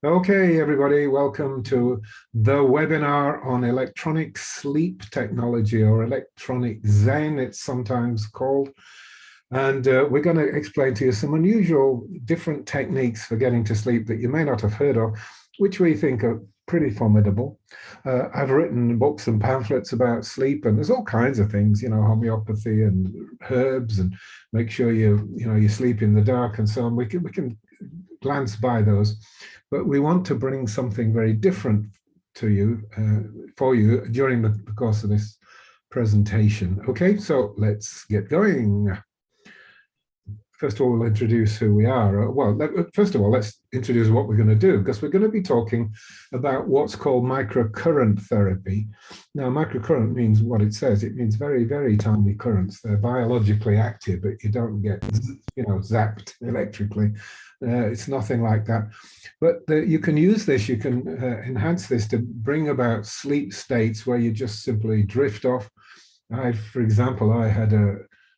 Okay, everybody, welcome to the webinar on electronic sleep technology, or electronic Zen, it's sometimes called. And we're going to explain to you some unusual, different techniques for getting to sleep that you may not have heard of, which we think are pretty formidable. I've written books and pamphlets about sleep, and there's all kinds of things, homeopathy and herbs, and make sure you sleep in the dark and so on. We can glance by those, but we want to bring something very different to you, for you during the course of this presentation. Okay, so let's get going. First of all, we'll introduce who we are. First of all, let's introduce what we're going to do, because we're going to be talking about what's called microcurrent therapy. Now, microcurrent means what it says. It means very, very tiny currents. They're biologically active, but you don't get, zapped electrically. It's nothing like that. But you can use this, you can enhance this to bring about sleep states where you just simply drift off. For example, I had a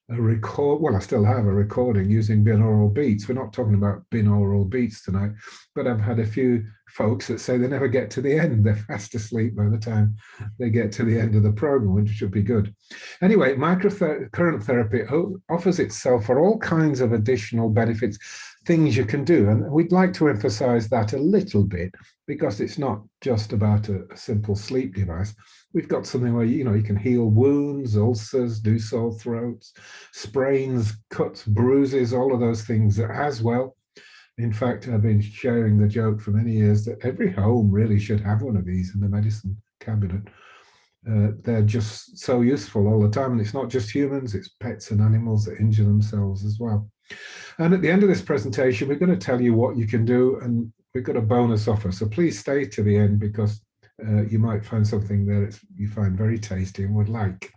record, well, I still have a recording using binaural beats. We're not talking about binaural beats tonight, but I've had a few folks that say they never get to the end. They're fast asleep by the time they get to the end of the program, which should be good. Anyway, microcurrent therapy offers itself for all kinds of additional benefits, things you can do. And we'd like to emphasize that a little bit, because it's not just about a simple sleep device. We've got something where, you can heal wounds, ulcers, do sore throats, sprains, cuts, bruises, all of those things as well. In fact, I've been sharing the joke for many years that every home really should have one of these in the medicine cabinet. They're just so useful all the time. And it's not just humans, it's pets and animals that injure themselves as well. And at the end of this presentation, we're going to tell you what you can do, and we've got a bonus offer. So please stay to the end, because you might find something there that you find very tasty and would like.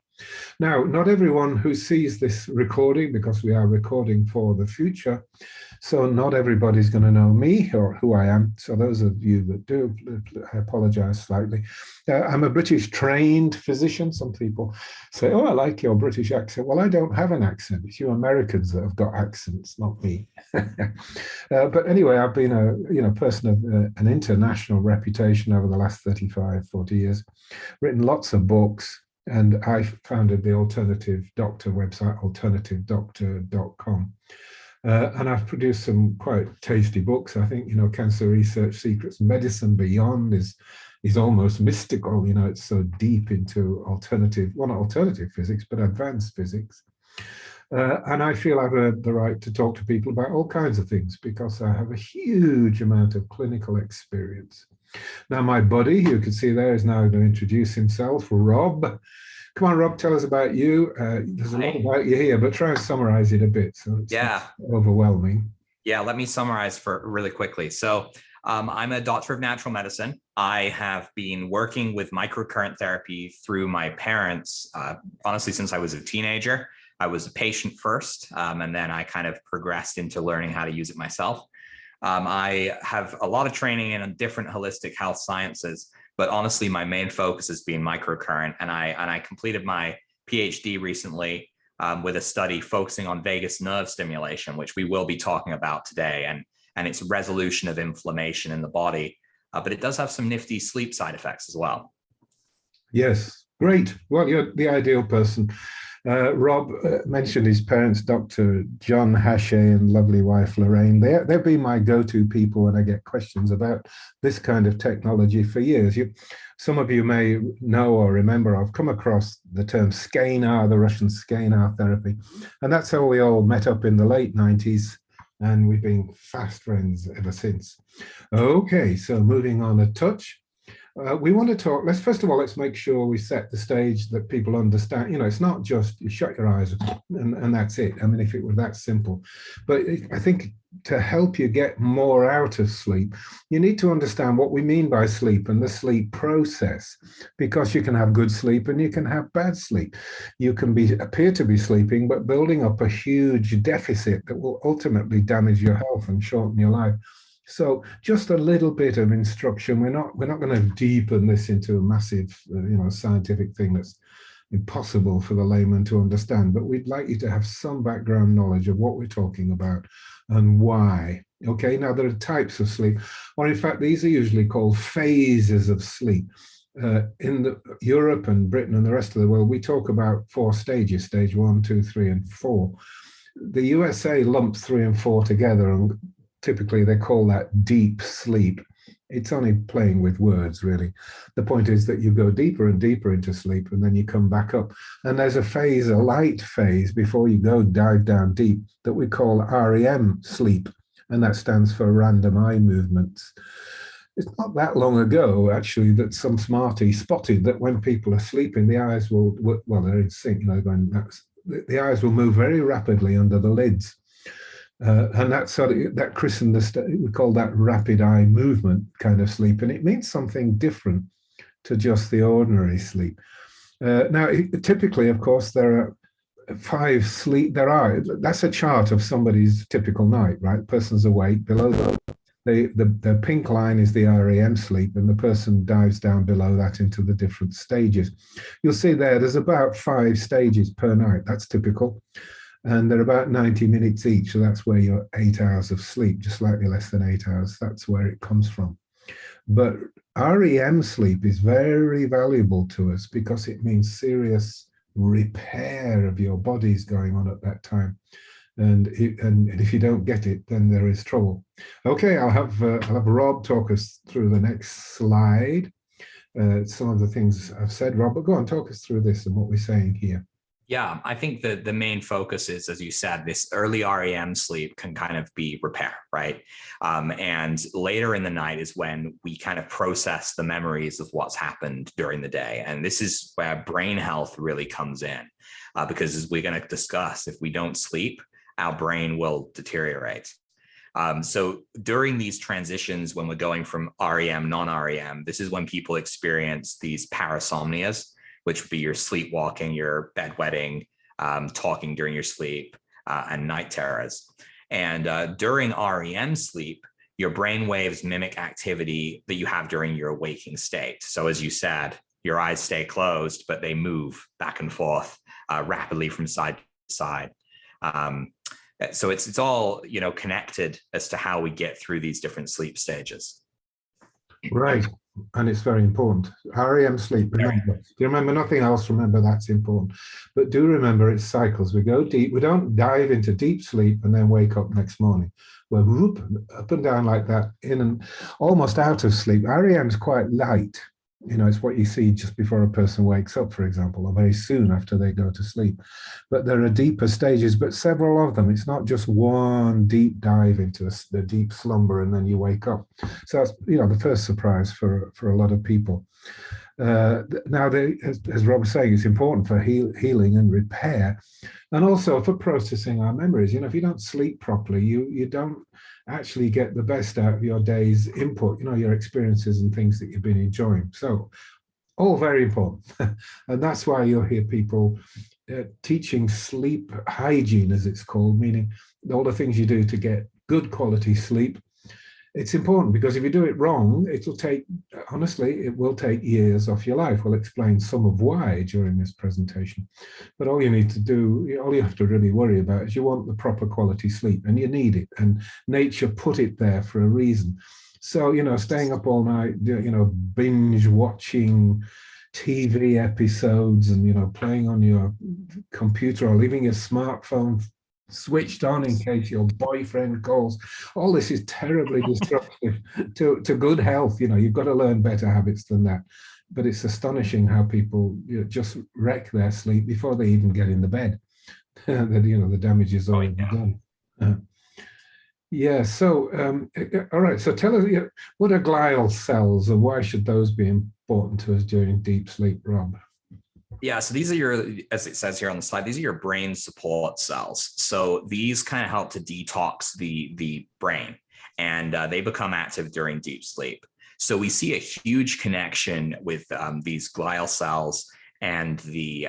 Now, not everyone who sees this recording, because we are recording for the future, so not everybody's going to know me or who I am. So those of you that do, I apologize slightly. I'm a British trained physician. Some people say, oh, I like your British accent. Well, I don't have an accent. It's you Americans that have got accents, not me. But anyway, I've been a person of an international reputation over the last 35, 40 years, written lots of books. And I founded the Alternative Doctor website, alternativedoctor.com. And I've produced some quite tasty books. I think, Cancer Research Secrets, Medicine Beyond is almost mystical. It's so deep into not alternative physics, but advanced physics. And I feel I have the right to talk to people about all kinds of things, because I have a huge amount of clinical experience. Now, my buddy, you can see there, is now going to introduce himself, Rob. Come on, Rob, tell us about you. There's a lot about you here, but try and summarize it a bit, so it's not overwhelming. Yeah, let me summarize for really quickly. So I'm a doctor of natural medicine. I have been working with microcurrent therapy through my parents, honestly, since I was a teenager. I was a patient first, and then I kind of progressed into learning how to use it myself. I have a lot of training in different holistic health sciences, but honestly, my main focus has been microcurrent. And I completed my PhD recently with a study focusing on vagus nerve stimulation, which we will be talking about today, and its resolution of inflammation in the body. But it does have some nifty sleep side effects as well. Yes, great. Well, you're the ideal person. Rob mentioned his parents, Dr. John Hache and lovely wife Lorraine. They've been my go-to people when I get questions about this kind of technology for years. Some of you may know or remember, I've come across the term scanar, the Russian scanar therapy. And that's how we all met up in the late 90s. And we've been fast friends ever since. Okay, so moving on a touch. We want to talk, first of all, let's make sure we set the stage that people understand. It's not just you shut your eyes and that's it. I mean, if it were that simple. But I think to help you get more out of sleep, you need to understand what we mean by sleep and the sleep process, because you can have good sleep and you can have bad sleep. You can appear to be sleeping, but building up a huge deficit that will ultimately damage your health and shorten your life. So just a little bit of instruction. We're not going to deepen this into a massive, scientific thing that's impossible for the layman to understand. But we'd like you to have some background knowledge of what we're talking about and why. Okay, now there are types of sleep, or in fact, these are usually called phases of sleep. Europe and Britain and the rest of the world, we talk about 4 stages: stage 1, 2, 3, and 4. The USA lumps 3 and 4 together, and typically they call that deep sleep. It's only playing with words, really. The point is that you go deeper and deeper into sleep, and then you come back up. And there's a phase, a light phase, before you go dive down deep, that we call REM sleep, and that stands for random eye movements. It's not that long ago, actually, that some smarty spotted that when people are sleeping, the eyes will, well, they're in sync, going, the eyes will move very rapidly under the lids. And that sort of, that christened we call that rapid eye movement kind of sleep. And it means something different to just the ordinary sleep. Now, typically, of course, there are 5 sleep. That's a chart of somebody's typical night, right? Person's awake. Below the pink line is the REM sleep, and the person dives down below that into the different stages. You'll see there's about 5 stages per night. That's typical. And they're about 90 minutes each. So that's where your 8 hours of sleep, just slightly less than 8 hours. That's where it comes from. But REM sleep is very valuable to us because it means serious repair of your body's going on at that time. And if you don't get it, then there is trouble. Okay, I'll have Rob talk us through the next slide. Some of the things I've said, Rob, but go on, talk us through this and what we're saying here. Yeah, I think the main focus is, as you said, this early REM sleep can kind of be repair, right? And later in the night is when we kind of process the memories of what's happened during the day. And this is where brain health really comes in, because as we're going to discuss, if we don't sleep, our brain will deteriorate. So during these transitions, when we're going from REM, non-REM, this is when people experience these parasomnias, which would be your sleepwalking, your bedwetting, talking during your sleep, and night terrors. And during REM sleep, your brain waves mimic activity that you have during your waking state. So as you said, your eyes stay closed, but they move back and forth rapidly from side to side. So it's all connected as to how we get through these different sleep stages. Right. And it's very important. REM sleep, remember. If you remember nothing else, remember that's important. But do remember it's cycles. We go deep. We don't dive into deep sleep and then wake up next morning. We're whoop, up and down like that, in and almost out of sleep. REM is quite light. It's what you see just before a person wakes up, for example, or very soon after they go to sleep. But there are deeper stages, but several of them. It's not just one deep dive into the deep slumber and then you wake up. So that's, the first surprise for a lot of people. Now, as Rob was saying, it's important for healing and repair, and also for processing our memories. If you don't sleep properly, you don't actually get the best out of your day's input, your experiences and things that you've been enjoying. So all very important. And that's why you'll hear people teaching sleep hygiene, as it's called, meaning all the things you do to get good quality sleep. It's important because if you do it wrong, it will take years off your life. We'll explain some of why during this presentation. But all you have to really worry about is you want the proper quality sleep, and you need it. And nature put it there for a reason. So, staying up all night, binge watching TV episodes and, playing on your computer or leaving your smartphone switched on in case your boyfriend calls. All this is terribly disruptive to good health. You've got to learn better habits than that. But it's astonishing how people just wreck their sleep before they even get in the bed. The damage is already done. So all right. So tell us, what are glial cells and why should those be important to us during deep sleep, Rob? Yeah, so these are as it says here on the slide, these are your brain support cells. So these kind of help to detox the brain, and they become active during deep sleep. So we see a huge connection with these glial cells and the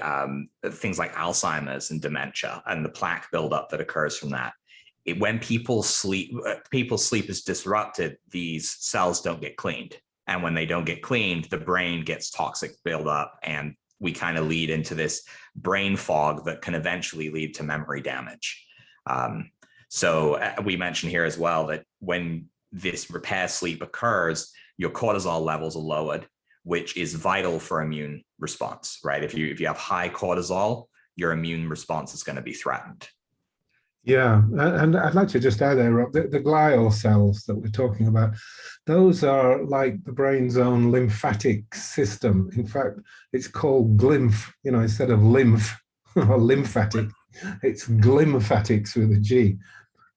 things like Alzheimer's and dementia and the plaque buildup that occurs from that. When people's sleep is disrupted, these cells don't get cleaned. And when they don't get cleaned, the brain gets toxic buildup, and we kind of lead into this brain fog that can eventually lead to memory damage. So we mentioned here as well that when this repair sleep occurs, your cortisol levels are lowered, which is vital for immune response, right? If you have high cortisol, your immune response is going to be threatened. Yeah, and I'd like to just add there, Rob, the glial cells that we're talking about, those are like the brain's own lymphatic system. In fact, it's called glymph, instead of lymph or lymphatic, it's glymphatics with a G.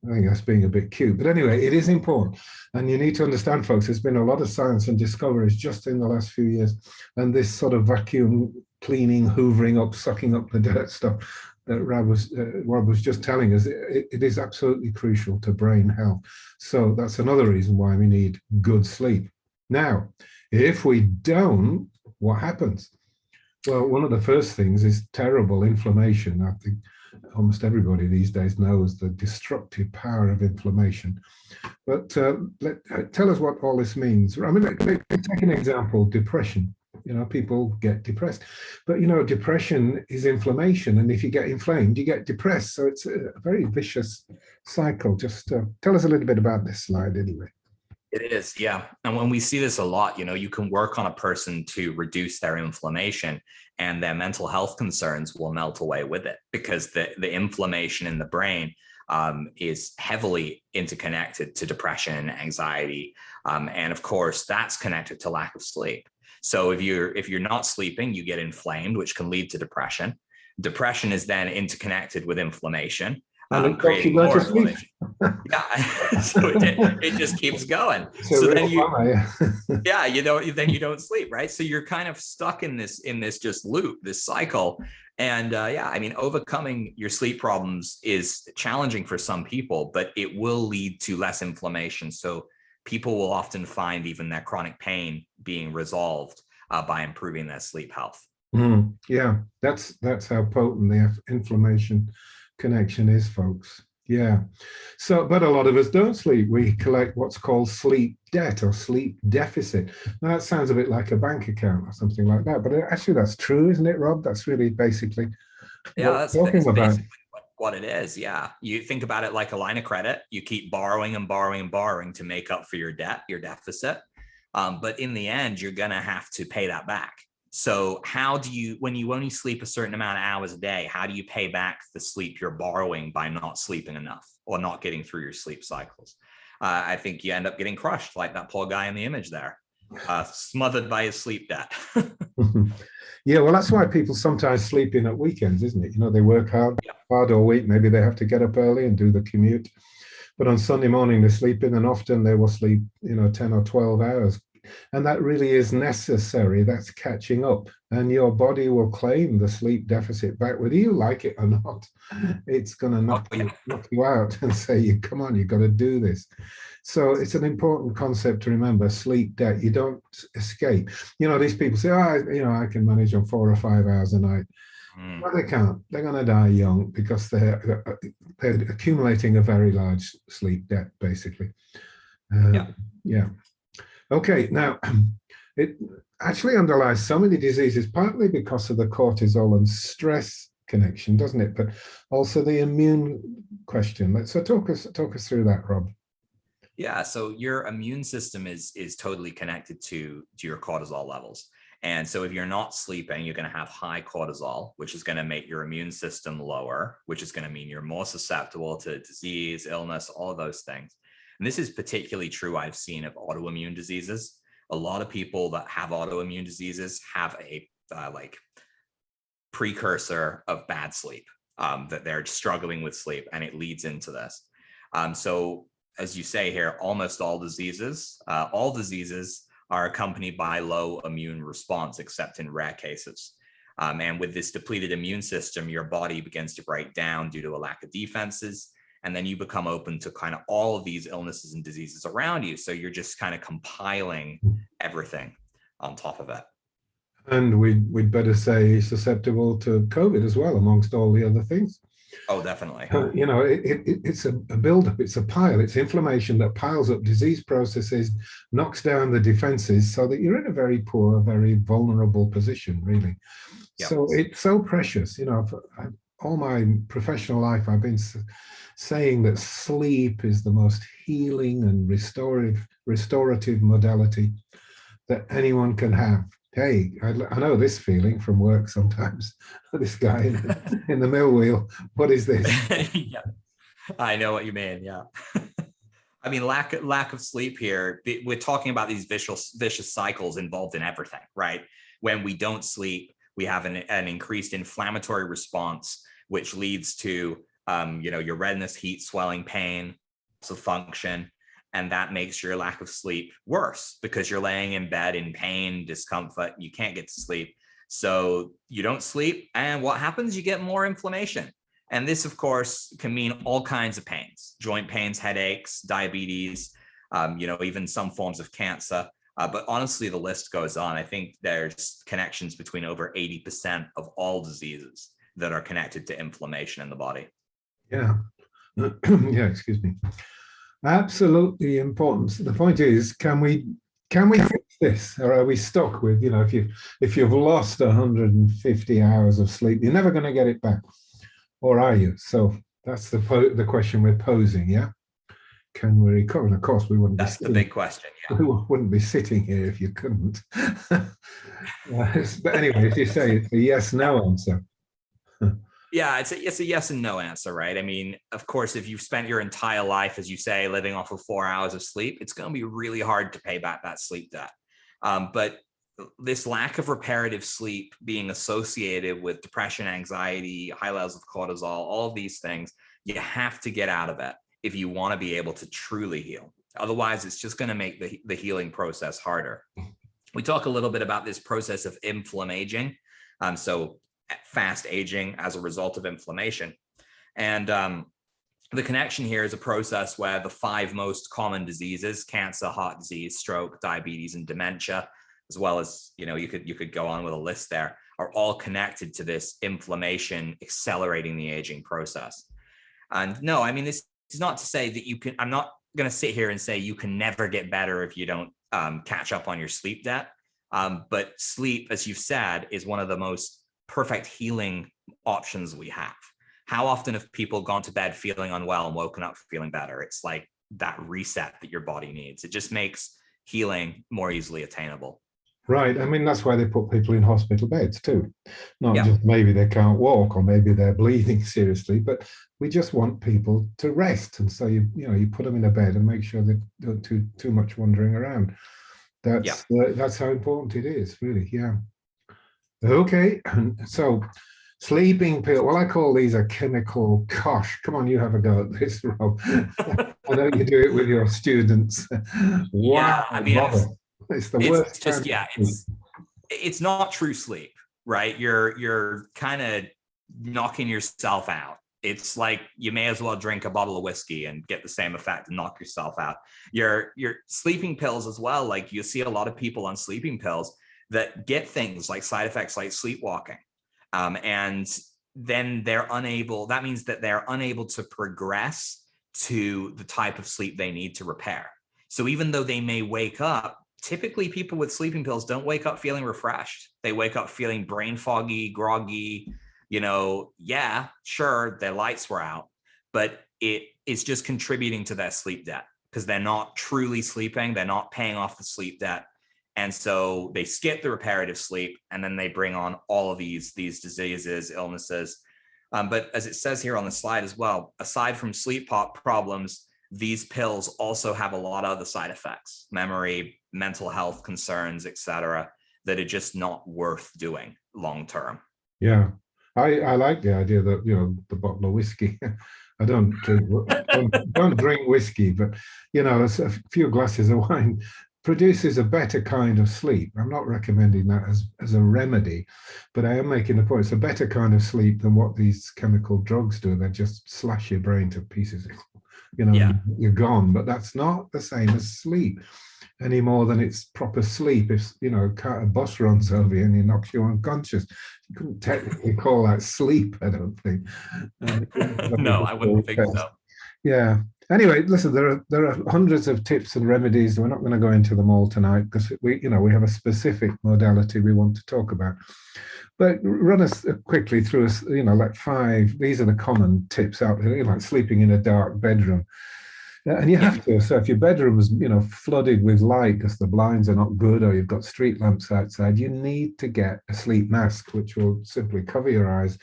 I think that's being a bit cute. But anyway, it is important. And you need to understand, folks, there's been a lot of science and discoveries just in the last few years. And this sort of vacuum cleaning, hoovering up, sucking up the dirt stuff that Rob was just telling us, it is absolutely crucial to brain health. So that's another reason why we need good sleep. Now, if we don't, what happens? Well, one of the first things is terrible inflammation. I think almost everybody these days knows the destructive power of inflammation. But tell us what all this means. I mean, take an example, depression. People get depressed, but depression is inflammation, and if you get inflamed, you get depressed. So it's a very vicious cycle. Just tell us a little bit about this slide anyway. It is, yeah. And when we see this a lot, you can work on a person to reduce their inflammation, and their mental health concerns will melt away with it, because the inflammation in the brain is heavily interconnected to depression, anxiety, and of course that's connected to lack of sleep. So if you're not sleeping, you get inflamed, which can lead to depression. Depression is then interconnected with inflation, creating more inflammation. Yeah, so it just keeps going. So then then you don't sleep, right? So you're kind of stuck in this just loop, this cycle. And I mean, overcoming your sleep problems is challenging for some people, but it will lead to less inflammation. So people will often find even their chronic pain being resolved by improving their sleep health. Yeah, that's how potent the inflammation connection is, folks. Yeah. So, but a lot of us don't sleep. We collect what's called sleep debt or sleep deficit. Now, that sounds a bit like a bank account or something like that, but actually that's true, isn't it, Rob? That's really basically that's basically what it is. Yeah. You think about it like a line of credit. You keep borrowing and borrowing and borrowing to make up for your debt, your deficit. But in the end, you're going to have to pay that back. So how do you, when you only sleep a certain amount of hours a day, how do you pay back the sleep you're borrowing by not sleeping enough or not getting through your sleep cycles? I think you end up getting crushed like that poor guy in the image there, smothered by his sleep debt. Yeah, well, that's why people sometimes sleep in at weekends, isn't it? They work hard all week. Maybe they have to get up early and do the commute. But on Sunday morning, they sleep in, and often they will sleep, 10 or 12 hours. And that really is necessary. That's catching up. And your body will claim the sleep deficit back, whether you like it or not. It's going to knock you out and say, come on, you've got to do this. So it's an important concept to remember, sleep debt. You don't escape. These people say, I can manage on 4 or 5 hours a night. Well, they can't. They're going to die young because they're accumulating a very large sleep debt, basically. Yeah. Okay, now it actually underlies so many diseases, partly because of the cortisol and stress connection, doesn't it? But also the immune question. So talk us through that, Rob. Yeah, so your immune system is totally connected to your cortisol levels. And so if you're not sleeping, you're going to have high cortisol, which is going to make your immune system lower, which is going to mean you're more susceptible to disease, illness, all of those things. And this is particularly true, I've seen, of autoimmune diseases. A lot of people that have autoimmune diseases have a precursor of bad sleep, that they're struggling with sleep, and it leads into this. So as you say here, almost all diseases are accompanied by low immune response, except in rare cases. And with this depleted immune system, your body begins to break down due to a lack of defenses. And then you become open to kind of all of these illnesses and diseases around you. So you're just kind of compiling everything on top of it. And we'd better say susceptible to COVID as well, amongst all the other things. Oh, definitely. It's a buildup, it's a pile, it's inflammation that piles up disease processes, knocks down the defenses, so that you're in a very poor, very vulnerable position, really. Yep. So it's so precious. For all my professional life, I've been saying that sleep is the most healing and restorative modality that anyone can have. Hey, I know this feeling from work sometimes. This guy in the mill wheel. What is this? Yeah, I know what you mean. Yeah. I mean, lack of sleep here. We're talking about these vicious cycles involved in everything, right? When we don't sleep, we have an increased inflammatory response, which leads to your redness, heat, swelling, pain, loss of function, and that makes your lack of sleep worse because you're laying in bed in pain, discomfort. You can't get to sleep, so you don't sleep, and what happens? You get more inflammation. And this, of course, can mean all kinds of pains, joint pains, headaches, diabetes, even some forms of cancer. But honestly, the list goes on. I think there's connections between over 80% of all diseases that are connected to inflammation in the body. Yeah. Yeah, excuse me. Absolutely important. The point is, can we fix this, or are we stuck with, if you've lost 150 hours of sleep, you're never going to get it back, or are you? So that's the question we're posing. Yeah, can we recover? And of course, we wouldn't. That's the big question. Yeah. We wouldn't be sitting here if you couldn't. But anyway, as you say, it's a yes/no answer. Yeah, it's a yes and no answer, right? I mean, of course, if you've spent your entire life, as you say, living off of 4 hours of sleep, it's going to be really hard to pay back that sleep debt. But this lack of reparative sleep being associated with depression, anxiety, high levels of cortisol, all of these things, you have to get out of it if you want to be able to truly heal. Otherwise, it's just going to make the healing process harder. We talk a little bit about this process of inflammaging. So fast aging as a result of inflammation. And the connection here is a process where the 5 most common diseases, cancer, heart disease, stroke, diabetes, and dementia, as well as, you could go on with a list there, are all connected to this inflammation accelerating the aging process. And no, I mean, this is not to say that I'm not going to sit here and say you can never get better if you don't catch up on your sleep debt. But sleep, as you've said, is one of the most perfect healing options we have. How often have people gone to bed feeling unwell and woken up feeling better? It's like that reset that your body needs. It just makes healing more easily attainable. Right. I mean, that's why they put people in hospital beds too. Not just maybe they can't walk or maybe they're bleeding seriously, but we just want people to rest. And so you put them in a bed and make sure they don't do too much wandering around. That's how important it is, really. Yeah. Okay, so sleeping pill. Well, I call these a chemical kosh. Come on, you have a go at this, Rob. I know you do it with your students. Wow, yeah, I mean, it's the worst. It's not true sleep, right? You're kind of knocking yourself out. It's like you may as well drink a bottle of whiskey and get the same effect and knock yourself out. Your sleeping pills as well. Like you see a lot of people on sleeping pills that get things like side effects like sleepwalking. And then that means that they're unable to progress to the type of sleep they need to repair. So even though they may wake up, typically people with sleeping pills don't wake up feeling refreshed. They wake up feeling brain foggy, groggy, yeah, sure, their lights were out, but it is just contributing to their sleep debt because they're not truly sleeping. They're not paying off the sleep debt. And so they skip the reparative sleep, and then they bring on all of these diseases, illnesses. But as it says here on the slide as well, aside from sleep problems, these pills also have a lot of other side effects, memory, mental health concerns, etc., that are just not worth doing long term. Yeah, I like the idea that the bottle of whiskey. I don't drink whiskey, but a few glasses of wine produces a better kind of sleep. I'm not recommending that as a remedy, but I am making the point it's a better kind of sleep than what these chemical drugs do. They just slash your brain to pieces. You're gone. But that's not the same as sleep any more than it's proper sleep. If a bus runs over you and he knocks you unconscious, you couldn't technically call that sleep, I don't think. No, I wouldn't think so. Yeah. Anyway, listen, there are hundreds of tips and remedies. We're not going to go into them all tonight because we have a specific modality we want to talk about. But run us quickly through us, like five. These are the common tips out there, like sleeping in a dark bedroom. And you Yeah. have to. So if your bedroom is, flooded with light because the blinds are not good, or you've got street lamps outside, you need to get a sleep mask, which will simply cover your eyes,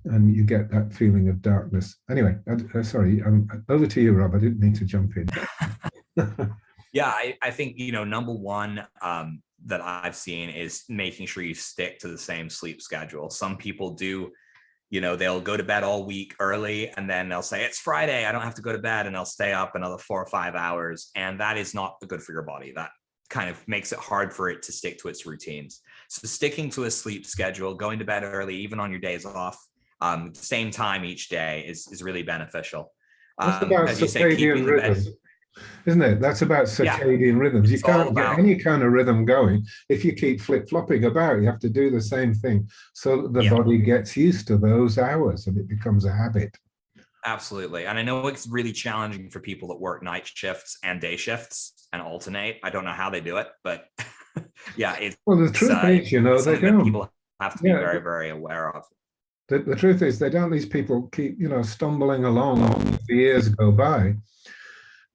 and you get that feeling of darkness. Anyway, sorry, over to you, Rob. I didn't mean to jump in. Yeah, I think, number one that I've seen is making sure you stick to the same sleep schedule. Some people do, they'll go to bed all week early and then they'll say, it's Friday, I don't have to go to bed. And they'll stay up another 4 or 5 hours. And that is not good for your body. That kind of makes it hard for it to stick to its routines. So sticking to a sleep schedule, going to bed early, even on your days off, same time each day is really beneficial. That's about As you say, circadian keeping the bed. rhythm, isn't it? That's about Yeah, circadian rhythms. You it's all can't get about, any kind of rhythm going if you keep flip-flopping about. You have to do the same thing so that the yeah. body gets used to those hours and it becomes a habit. Absolutely. And I know it's really challenging for people that work night shifts and day shifts and alternate. I don't know how they do it, but yeah, Well, the truth is, it's they something that don't. people have to be Yeah, very, very aware of. the truth is, they don't. These people keep, stumbling along as the years go by.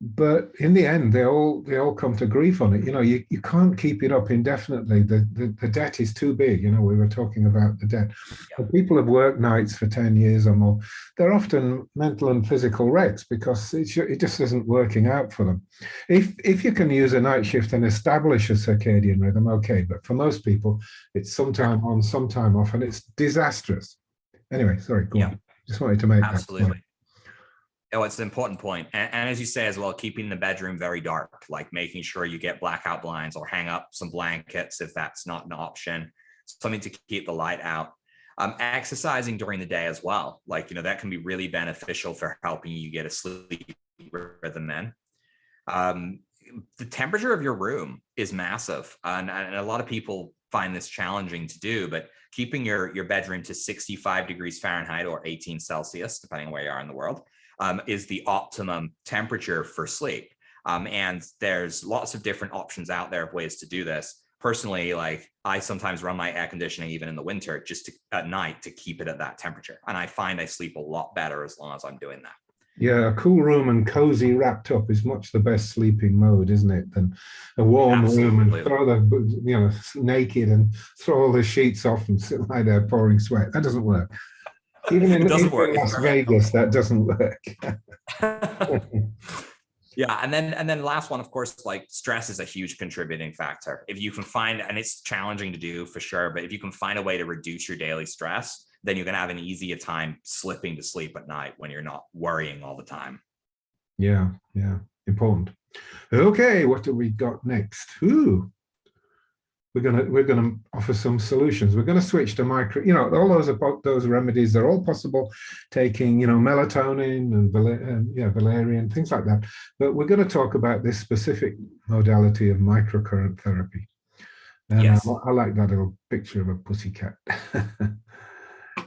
But in the end, they all come to grief on it. You can't keep it up indefinitely. The debt is too big. We were talking about the debt. Yeah. But people have worked nights for 10 years or more. They're often mental and physical wrecks because it just isn't working out for them. If you can use a night shift and establish a circadian rhythm, okay. But for most people, it's sometime on, sometime off, and it's disastrous. Anyway, sorry, go on. Just wanted to make that Absolutely. point. Oh, it's an important point. And as you say as well, keeping the bedroom very dark, like making sure you get blackout blinds or hang up some blankets if that's not an option, something to keep the light out. Exercising during the day as well, like, that can be really beneficial for helping you get a sleep rhythm then. The temperature of your room is massive. And a lot of people find this challenging to do, but keeping your bedroom to 65 degrees Fahrenheit or 18 Celsius, depending on where you are in the world, is the optimum temperature for sleep. And there's lots of different options out there of ways to do this. Personally, like, I sometimes run my air conditioning even in the winter just at night to keep it at that temperature. And I find I sleep a lot better as long as I'm doing that. Yeah, a cool room and cozy wrapped up is much the best sleeping mode, isn't it? Than a warm room and throw naked and throw all the sheets off and sit lie there pouring sweat. That doesn't work. Even in Las Vegas, that doesn't work. Yeah, and then the last one, of course, like, stress is a huge contributing factor. If you can find, and it's challenging to do for sure, but if you can find a way to reduce your daily stress, then you're going to have an easier time slipping to sleep at night when you're not worrying all the time. Yeah, important. Okay, what do we got next? Ooh, we're gonna offer some solutions. We're going to switch to micro. All those remedies, they're all possible. Taking melatonin and valerian, things like that. But we're going to talk about this specific modality of microcurrent therapy. And yes. I like that little picture of a pussycat.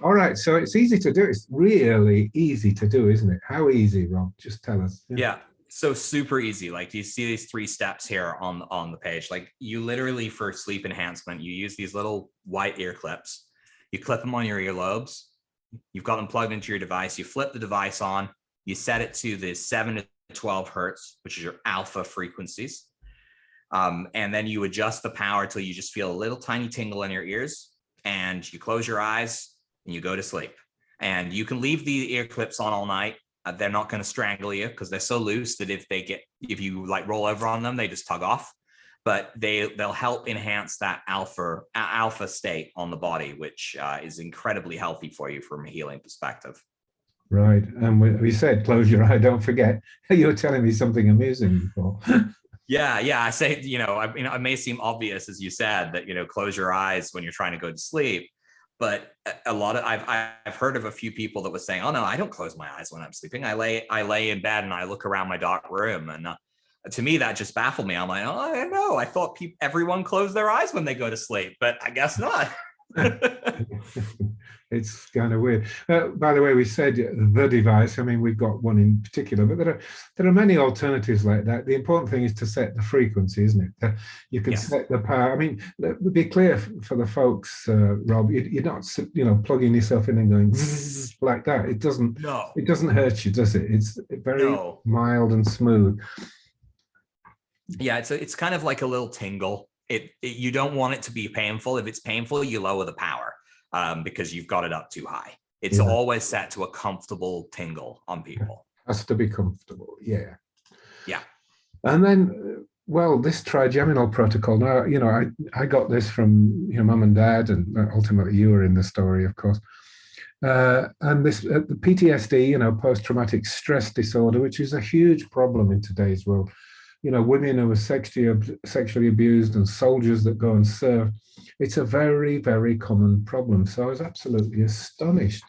All right, so it's easy to do. It's really easy to do, isn't it? How easy, Rob? Just tell us. Yeah. So super easy. Like, you see these 3 steps here on the page. Like, you literally, for sleep enhancement, you use these little white ear clips. You clip them on your earlobes. You've got them plugged into your device. You flip the device on. You set it to the 7 to 12 hertz, which is your alpha frequencies. And then you adjust the power till you just feel a little tiny tingle in your ears, and you close your eyes and you go to sleep. And you can leave the ear clips on all night. They're not going to strangle you because they're so loose that if you like roll over on them, they just tug off. But they'll help enhance that alpha state on the body, which is incredibly healthy for you from a healing perspective. Right, and we said close your eye. Don't forget. You were telling me something amusing before. Yeah. I say, it may seem obvious, as you said, that close your eyes when you're trying to go to sleep. But I've heard of a few people that was saying, "Oh no, I don't close my eyes when I'm sleeping. I lay in bed and I look around my dark room." And to me, that just baffled me. I'm like, "Oh, I don't know. I thought everyone closed their eyes when they go to sleep, but I guess not." It's kind of weird. By the way, we said the device. I mean, we've got one in particular, but there are many alternatives like that. The important thing is to set the frequency, isn't it? You can Yes. set the power. I mean, be clear for the folks, Rob. You're not, plugging yourself in and going zzz, like that. It doesn't. No. It doesn't hurt you, does it? It's very No. mild and smooth. Yeah, it's kind of like a little tingle. You don't want it to be painful. If it's painful, you lower the power because you've got it up too high. It's always set to a comfortable tingle on people. It has to be comfortable. Yeah. Yeah. And then, well, this trigeminal protocol. Now, I got this from your mum and dad, and ultimately you were in the story, of course. And this the PTSD, post-traumatic stress disorder, which is a huge problem in today's world. Women who are sexually abused and soldiers that go and serve. It's a very, very common problem. So I was absolutely astonished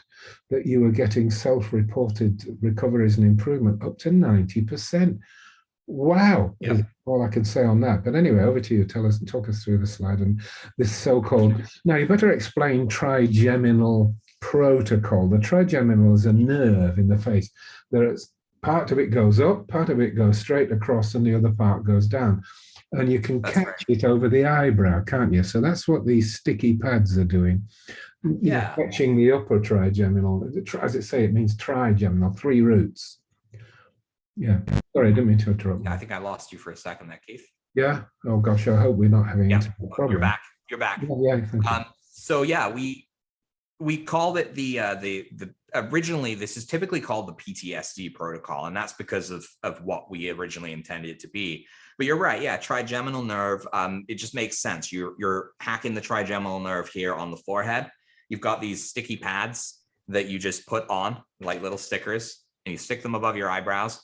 that you were getting self-reported recoveries and improvement up to 90%. Wow, is all I can say on that. But anyway, over to you. Talk us through the slide and this so-called. Now, you better explain trigeminal protocol. The trigeminal is a nerve in the face. There's part of it goes up, part of it goes straight across, and the other part goes down. And you can catch it over the eyebrow, can't you? So that's what these sticky pads are doing. Catching the upper trigeminal. As it say, it means trigeminal, 3 roots. Yeah. Sorry, I didn't mean to interrupt. Yeah, I think I lost you for a second there, Keith. Yeah. Oh gosh, I hope we're not having a problem. You're back. Yeah. So yeah, we called it the originally, this is typically called the PTSD protocol, and that's because of what we originally intended it to be. But you're right, yeah, trigeminal nerve, it just makes sense. You're hacking the trigeminal nerve here on the forehead. You've got these sticky pads that you just put on, like little stickers, and you stick them above your eyebrows.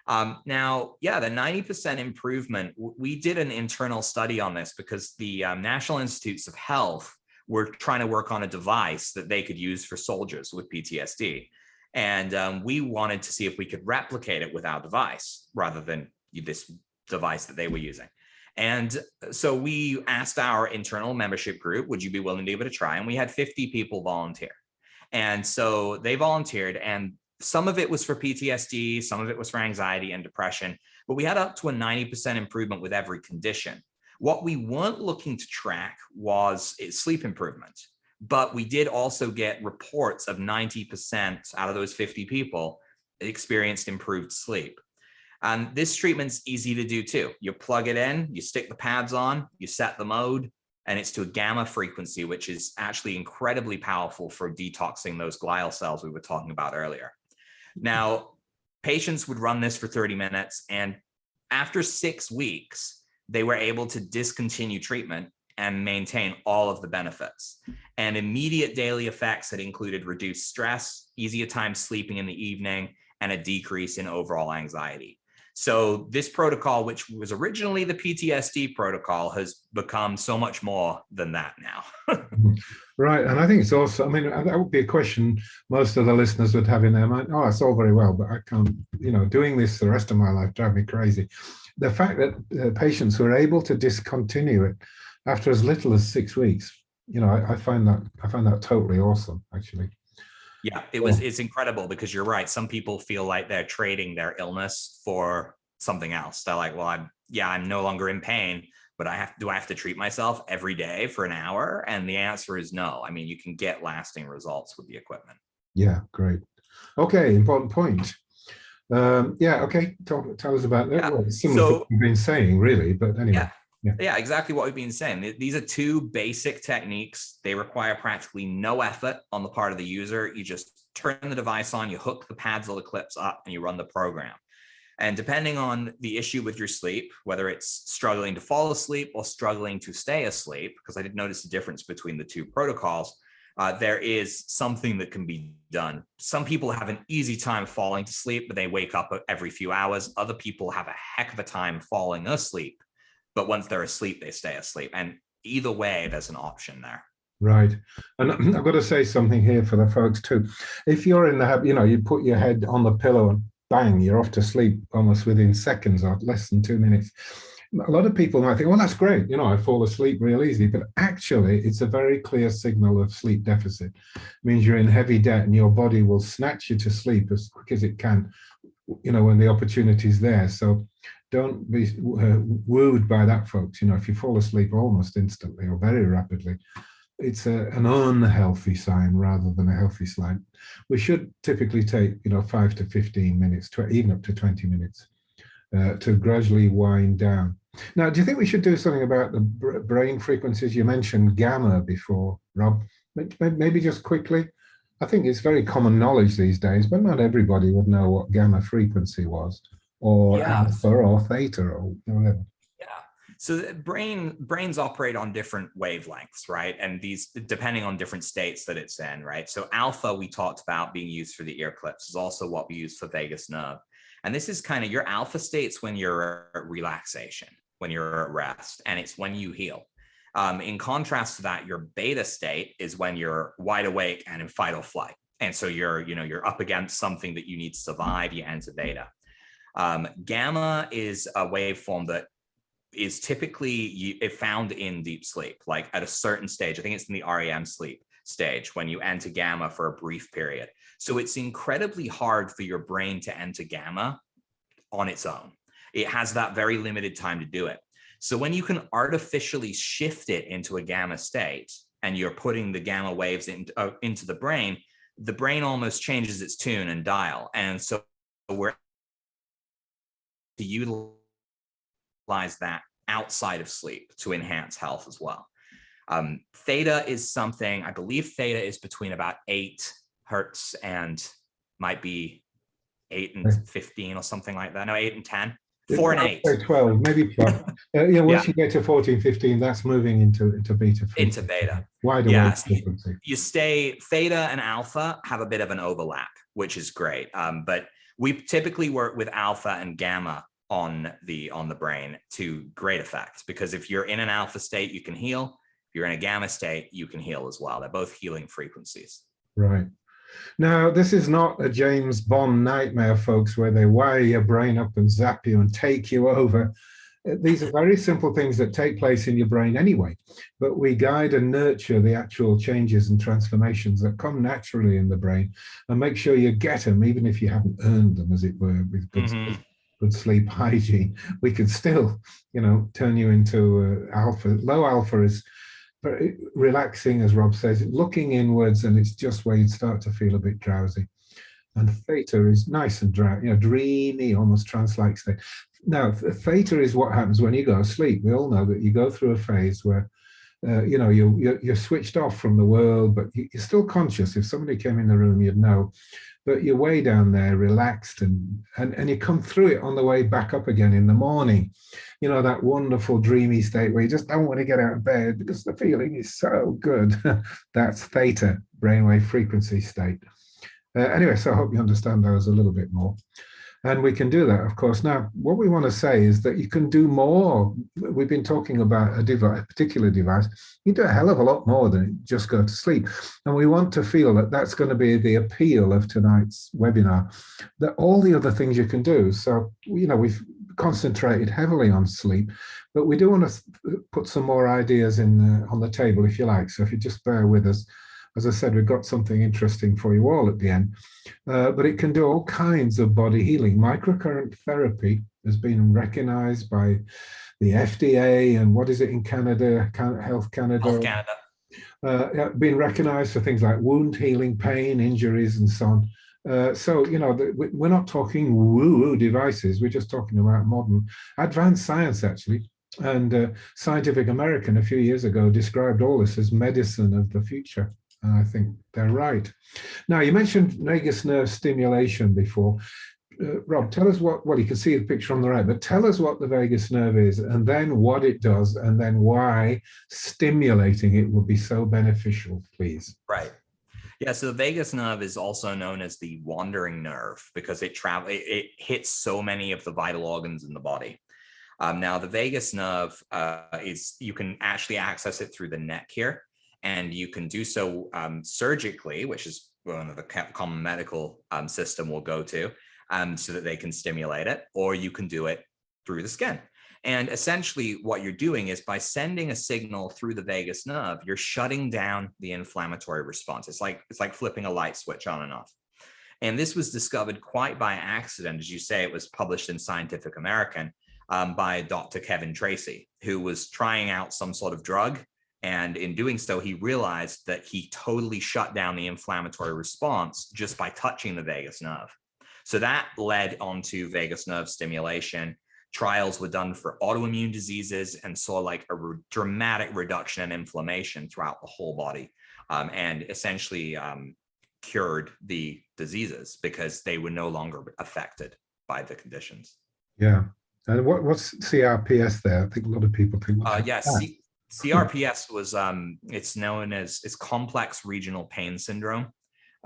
Now, yeah, the 90% improvement, we did an internal study on this because the National Institutes of Health were trying to work on a device that they could use for soldiers with PTSD. And we wanted to see if we could replicate it with our device rather than this device that they were using. And so we asked our internal membership group, would you be willing to give it a try? And we had 50 people volunteer. And so they volunteered, and some of it was for PTSD, some of it was for anxiety and depression, but we had up to a 90% improvement with every condition. What we weren't looking to track was sleep improvement, but we did also get reports of 90% out of those 50 people experienced improved sleep. And this treatment's easy to do too. You plug it in, you stick the pads on, you set the mode, and it's to a gamma frequency, which is actually incredibly powerful for detoxing those glial cells we were talking about earlier. Now, patients would run this for 30 minutes, and after 6 weeks, they were able to discontinue treatment and maintain all of the benefits. And immediate daily effects had included reduced stress, easier time sleeping in the evening, and a decrease in overall anxiety. So this protocol, which was originally the PTSD protocol, has become so much more than that now. Right. And I think it's also, I mean, that would be a question most of the listeners would have in their mind. Oh, it's all very well, but I can't, doing this the rest of my life drive me crazy. The fact that patients were able to discontinue it after as little as 6 weeks, I find that totally awesome, actually. Yeah, it's incredible because you're right. Some people feel like they're trading their illness for something else. They're like, well, I'm no longer in pain, but do I have to treat myself every day for an hour? And the answer is no. I mean, you can get lasting results with the equipment. Yeah, great. Okay, important point. Okay. Tell us about that. Yeah. Well, similar to what you've been saying, really, but anyway. Yeah, exactly what we've been saying. These are 2 basic techniques. They require practically no effort on the part of the user. You just turn the device on, you hook the pads or the clips up, and you run the program. And depending on the issue with your sleep, whether it's struggling to fall asleep or struggling to stay asleep, because I did notice a difference between the 2 protocols, there is something that can be done. Some people have an easy time falling to sleep, but they wake up every few hours. Other people have a heck of a time falling asleep, but once they're asleep, they stay asleep. And either way, there's an option there. Right. And I've got to say something here for the folks too. If you're in the habit, you put your head on the pillow and bang, you're off to sleep almost within seconds or less than 2 minutes. a lot of people might think, well, that's great, I fall asleep real easy, but actually it's a very clear signal of sleep deficit. It means you're in heavy debt and your body will snatch you to sleep as quick as it can, when the opportunity is there. So don't be wooed by that, folks. If you fall asleep almost instantly or very rapidly, it's an unhealthy sign rather than a healthy sign. We should typically take 5 to 15 minutes, even up to 20 minutes to gradually wind down. Now, do you think we should do something about the brain frequencies? You mentioned gamma before, Rob. Maybe just quickly. I think it's very common knowledge these days, but not everybody would know what gamma frequency was, or alpha, or theta, or whatever. Yeah. So the brains operate on different wavelengths, right? And these, depending on different states that it's in, right? So alpha, we talked about being used for the ear clips, is also what we use for vagus nerve. And this is kind of your alpha states when you're at relaxation, when you're at rest, and it's when you heal. In contrast to that, your beta state is when you're wide awake and in fight or flight. And so you're up against something that you need to survive, you enter beta. Gamma is a waveform that is typically found in deep sleep, like at a certain stage. I think it's in the REM sleep stage when you enter gamma for a brief period. So it's incredibly hard for your brain to enter gamma on its own. It has that very limited time to do it. So when you can artificially shift it into a gamma state and you're putting the gamma waves into the brain almost changes its tune and dial. And so we're to utilize that outside of sleep to enhance health as well. Theta is something, I believe theta is between about 8 hertz and might be 8 and 15 or something like that. No, 8 and 10. 4 and 8. 12, maybe 12. Once you get to 14, 15, that's moving into beta. Into beta. Wide awake frequency. You stay, theta and alpha have a bit of an overlap, which is great. But we typically work with alpha and gamma on the brain to great effect, because if you're in an alpha state, you can heal. If you're in a gamma state, you can heal as well. They're both healing frequencies. Right. Now, this is not a James Bond nightmare, folks, where they wire your brain up and zap you and take you over. These are very simple things that take place in your brain anyway, but we guide and nurture the actual changes and transformations that come naturally in the brain and make sure you get them, even if you haven't earned them, as it were, with good sleep hygiene. We can still, turn you into alpha. Low alpha is very relaxing, as Rob says, looking inwards, and it's just where you'd start to feel a bit drowsy. And theta is nice and dreamy, almost trance-like state. Now, theta is what happens when you go to sleep. We all know that you go through a phase where, you're switched off from the world, but you're still conscious. If somebody came in the room, you'd know. But you're way down there, relaxed, and you come through it on the way back up again in the morning. That wonderful dreamy state where you just don't want to get out of bed because the feeling is so good. That's theta, brainwave frequency state. Anyway, so I hope you understand those a little bit more. And we can do that, of course. Now, what we want to say is that you can do more. We've been talking about a particular device. You do a hell of a lot more than just go to sleep. And we want to feel that that's going to be the appeal of tonight's webinar, that all the other things you can do. So, we've concentrated heavily on sleep, but we do want to put some more ideas on the table, if you like. So if you just bear with us, as I said, we've got something interesting for you all at the end, but it can do all kinds of body healing. Microcurrent therapy has been recognized by the FDA and what is it in Canada, Health Canada? Health Canada. Been recognized for things like wound healing, pain, injuries, and so on. So, we're not talking woo-woo devices. We're just talking about modern, advanced science, actually. And Scientific American a few years ago described all this as medicine of the future. And I think they're right. Now, you mentioned vagus nerve stimulation before. Rob, tell us well, you can see the picture on the right, but tell us what the vagus nerve is, and then what it does, and then why stimulating it would be so beneficial, please. Right. Yeah, so the vagus nerve is also known as the wandering nerve because it hits so many of the vital organs in the body. Now, the vagus nerve you can actually access it through the neck here. And you can do so surgically, which is one of the common medical system will go to, so that they can stimulate it, or you can do it through the skin. And essentially what you're doing is by sending a signal through the vagus nerve, you're shutting down the inflammatory response. It's like flipping a light switch on and off. And this was discovered quite by accident. As you say, it was published in Scientific American by Dr. Kevin Tracy, who was trying out some sort of drug. And in doing so, he realized that he totally shut down the inflammatory response just by touching the vagus nerve. So that led onto vagus nerve stimulation. Trials were done for autoimmune diseases and saw like a dramatic reduction in inflammation throughout the whole body, and essentially cured the diseases because they were no longer affected by the conditions. Yeah. And what's CRPS there? I think a lot of people think. CRPS was it's complex regional pain syndrome.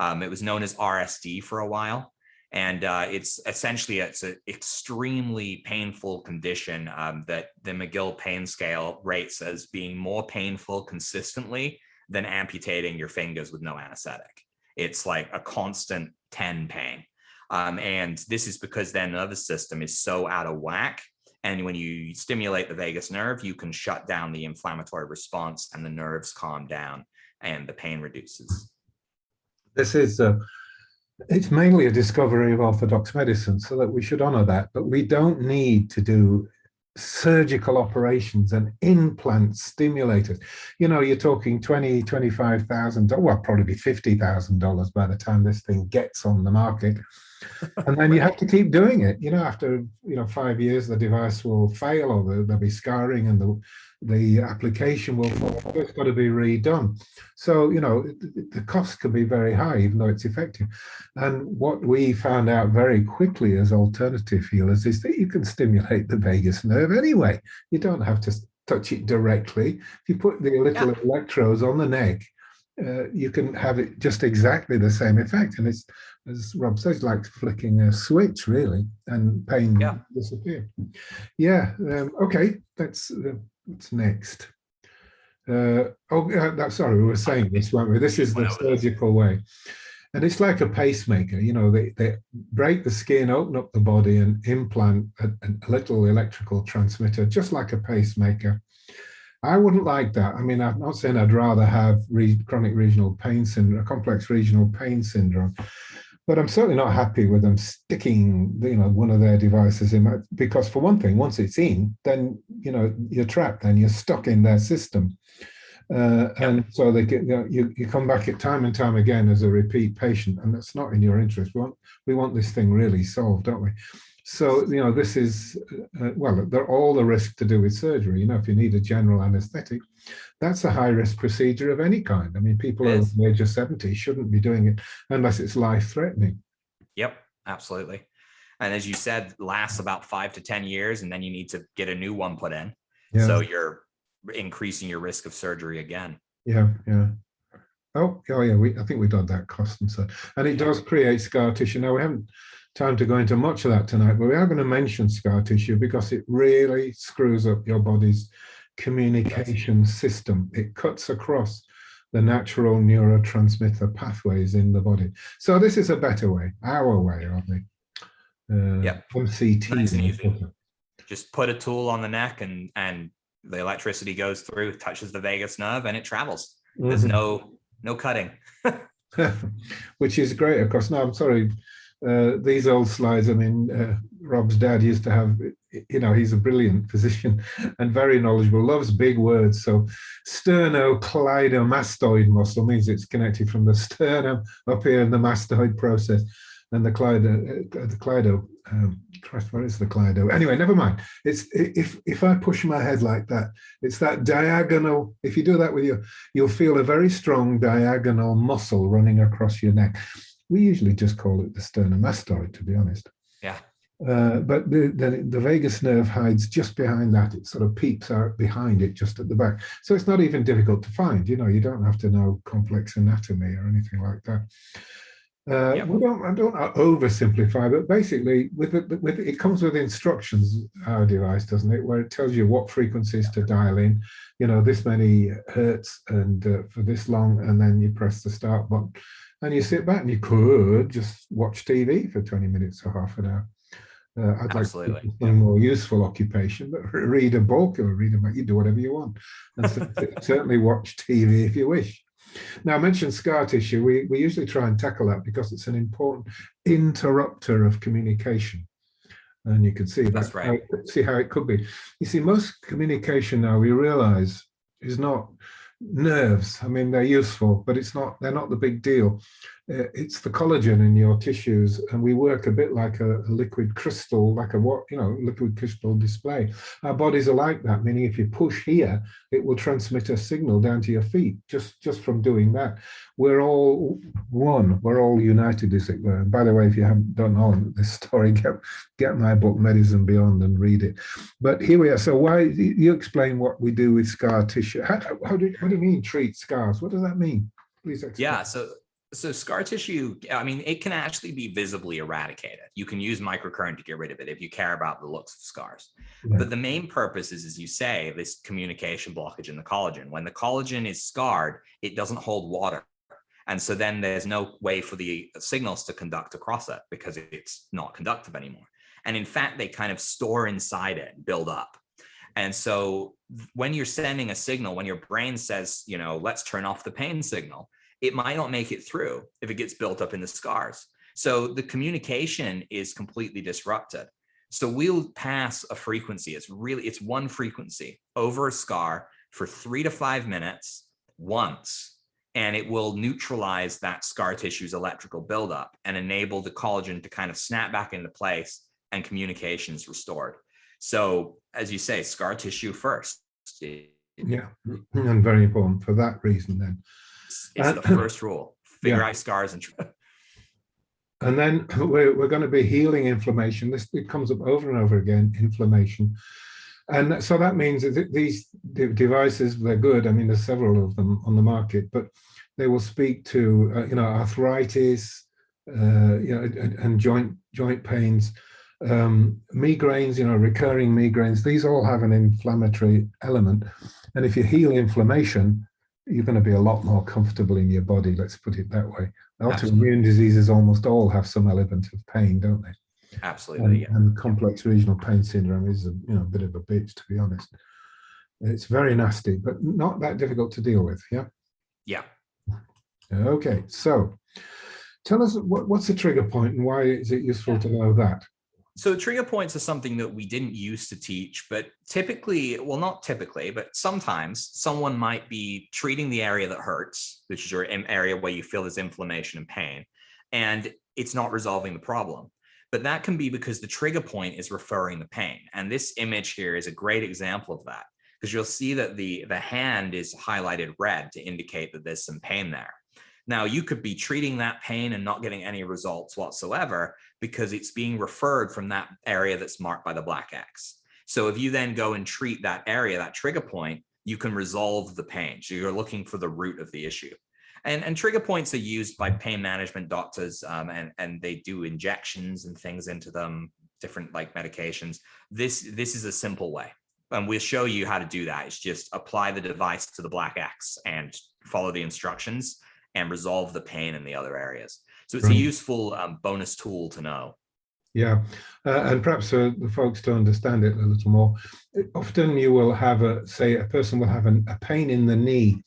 It was known as RSD for a while. And it's an extremely painful condition that the McGill pain scale rates as being more painful consistently than amputating your fingers with no anesthetic. It's like a constant 10 pain. And this is because their nervous system is so out of whack. And when you stimulate the vagus nerve, you can shut down the inflammatory response and the nerves calm down and the pain reduces. This is it's mainly a discovery of orthodox medicine, so that we should honor that, but we don't need to do surgical operations and implant stimulators. You know, you're talking $20,000, $25,000, well, probably be $50,000 by the time this thing gets on the market. And then you have to keep doing it. You know, after 5 years, the device will fail, or there'll be scarring, and the application will fall. It's got to be redone. So, the cost can be very high, even though it's effective. And what we found out very quickly as alternative healers is that you can stimulate the vagus nerve anyway. You don't have to touch it directly. If you put the little electrodes on the neck, you can have it just exactly the same effect. And it's, as Rob says, like flicking a switch, really, and pain disappear. Yeah. Okay. That's what's next. Sorry, we were saying this, weren't we? This is the surgical way. And it's like a pacemaker. They break the skin, open up the body, and implant a little electrical transmitter, just like a pacemaker. I wouldn't like that. I mean, I'm not saying I'd rather have chronic regional pain syndrome, complex regional pain syndrome, but I'm certainly not happy with them sticking, one of their devices in, because for one thing, once it's in, then, you're trapped, then you're stuck in their system. And so they get, you come back at time and time again as a repeat patient, and that's not in your interest. We want this thing really solved, don't we? So, this is, they're all the risk to do with surgery. If you need a general anesthetic, that's a high-risk procedure of any kind. I mean, people over the age of 70 shouldn't be doing it unless it's life-threatening. Yep, absolutely. And as you said, lasts about 5 to 10 years, and then you need to get a new one put in. Yeah. So you're increasing your risk of surgery again. Yeah. Oh yeah, I think we've done that cost and so. And it does create scar tissue. Now, we haven't time to go into much of that tonight, but we are going to mention scar tissue because it really screws up your body's communication system. It cuts across the natural neurotransmitter pathways in the body. So this is a better way, our way, aren't we? MCT. Nice and easy. Just put a tool on the neck and the electricity goes through, touches the vagus nerve, and it travels. There's no cutting. Which is great, of course. No, I'm sorry. These old slides, I mean, Rob's dad used to have, he's a brilliant physician and very knowledgeable, loves big words. So sternocleidomastoid muscle means it's connected from the sternum up here in the mastoid process. And the cleido, Christ, what is the cleido? Anyway, never mind. It's if I push my head like that, it's that diagonal. If you do that with you'll feel a very strong diagonal muscle running across your neck. We usually just call it the sternomastoid, to be honest. Yeah. But the vagus nerve hides just behind that. It sort of peeps out behind it, just at the back. So it's not even difficult to find. You don't have to know complex anatomy or anything like that. I don't oversimplify, but basically, with it comes with instructions. Our device, doesn't it, where it tells you what frequencies to dial in. This many hertz and for this long, and then you press the start button, and you sit back, and you could just watch TV for 20 minutes or half an hour. I'd like to Absolutely. do some more useful occupation, but read a book or read a book, you do whatever you want. And so, certainly watch TV if you wish. Now, I mentioned scar tissue. We usually try and tackle that because it's an important interrupter of communication. And you can see That's that, right. see how it could be. You see, most communication now we realize is not nerves. I mean, they're useful, but they're not the big deal. It's the collagen in your tissues, and we work a bit like a liquid crystal, like liquid crystal display. Our bodies are like that, meaning if you push here, it will transmit a signal down to your feet just from doing that. We're all one, we're all united, as it were. And by the way, if you haven't done on this story, get my book Medicine Beyond and read it. But here we are. So why you explain what we do with scar tissue? What do you mean treat scars? What does that mean? Please explain. Yeah. So scar tissue, I mean, it can actually be visibly eradicated. You can use microcurrent to get rid of it if you care about the looks of scars. Yeah. But the main purpose is, as you say, this communication blockage in the collagen. When the collagen is scarred, it doesn't hold water. And so then there's no way for the signals to conduct across it because it's not conductive anymore. And in fact, they kind of store inside it, build up. And so when you're sending a signal, when your brain says, let's turn off the pain signal, it might not make it through if it gets built up in the scars. So the communication is completely disrupted. So we'll pass a frequency. It's one frequency over a scar for 3 to 5 minutes once, and it will neutralize that scar tissue's electrical buildup and enable the collagen to kind of snap back into place and communication is restored. So as you say, scar tissue first. Yeah, and very important for that reason then. It's the first rule. Figure out scars and then we're going to be healing inflammation. It comes up over and over again, inflammation. And so that means that these devices, they're good. I mean, there's several of them on the market, but they will speak to, arthritis, and joint pains, migraines, recurring migraines. These all have an inflammatory element. And if you heal inflammation, you're going to be a lot more comfortable in your body, let's put it that way. Autoimmune diseases almost all have some element of pain, don't they? Absolutely. And complex regional pain syndrome is a bit of a bitch, to be honest. It's very nasty, but not that difficult to deal with. Yeah. Yeah. Okay. So tell us what's the trigger point and why is it useful to know that? So trigger points are something that we didn't used to teach, but typically, well, not typically, but sometimes someone might be treating the area that hurts, which is your area where you feel there's inflammation and pain, and it's not resolving the problem. But that can be because the trigger point is referring the pain. And this image here is a great example of that, because you'll see that the hand is highlighted red to indicate that there's some pain there. Now, you could be treating that pain and not getting any results whatsoever because it's being referred from that area that's marked by the black X. So if you then go and treat that area, that trigger point, you can resolve the pain. So you're looking for the root of the issue. And trigger points are used by pain management doctors, and they do injections and things into them, different like medications. This is a simple way. And we'll show you how to do that. It's just apply the device to the black X and follow the instructions and resolve the pain in the other areas. So it's a useful bonus tool to know. Yeah, and perhaps for the folks to understand it a little more, often you will have a person will have a pain in the knee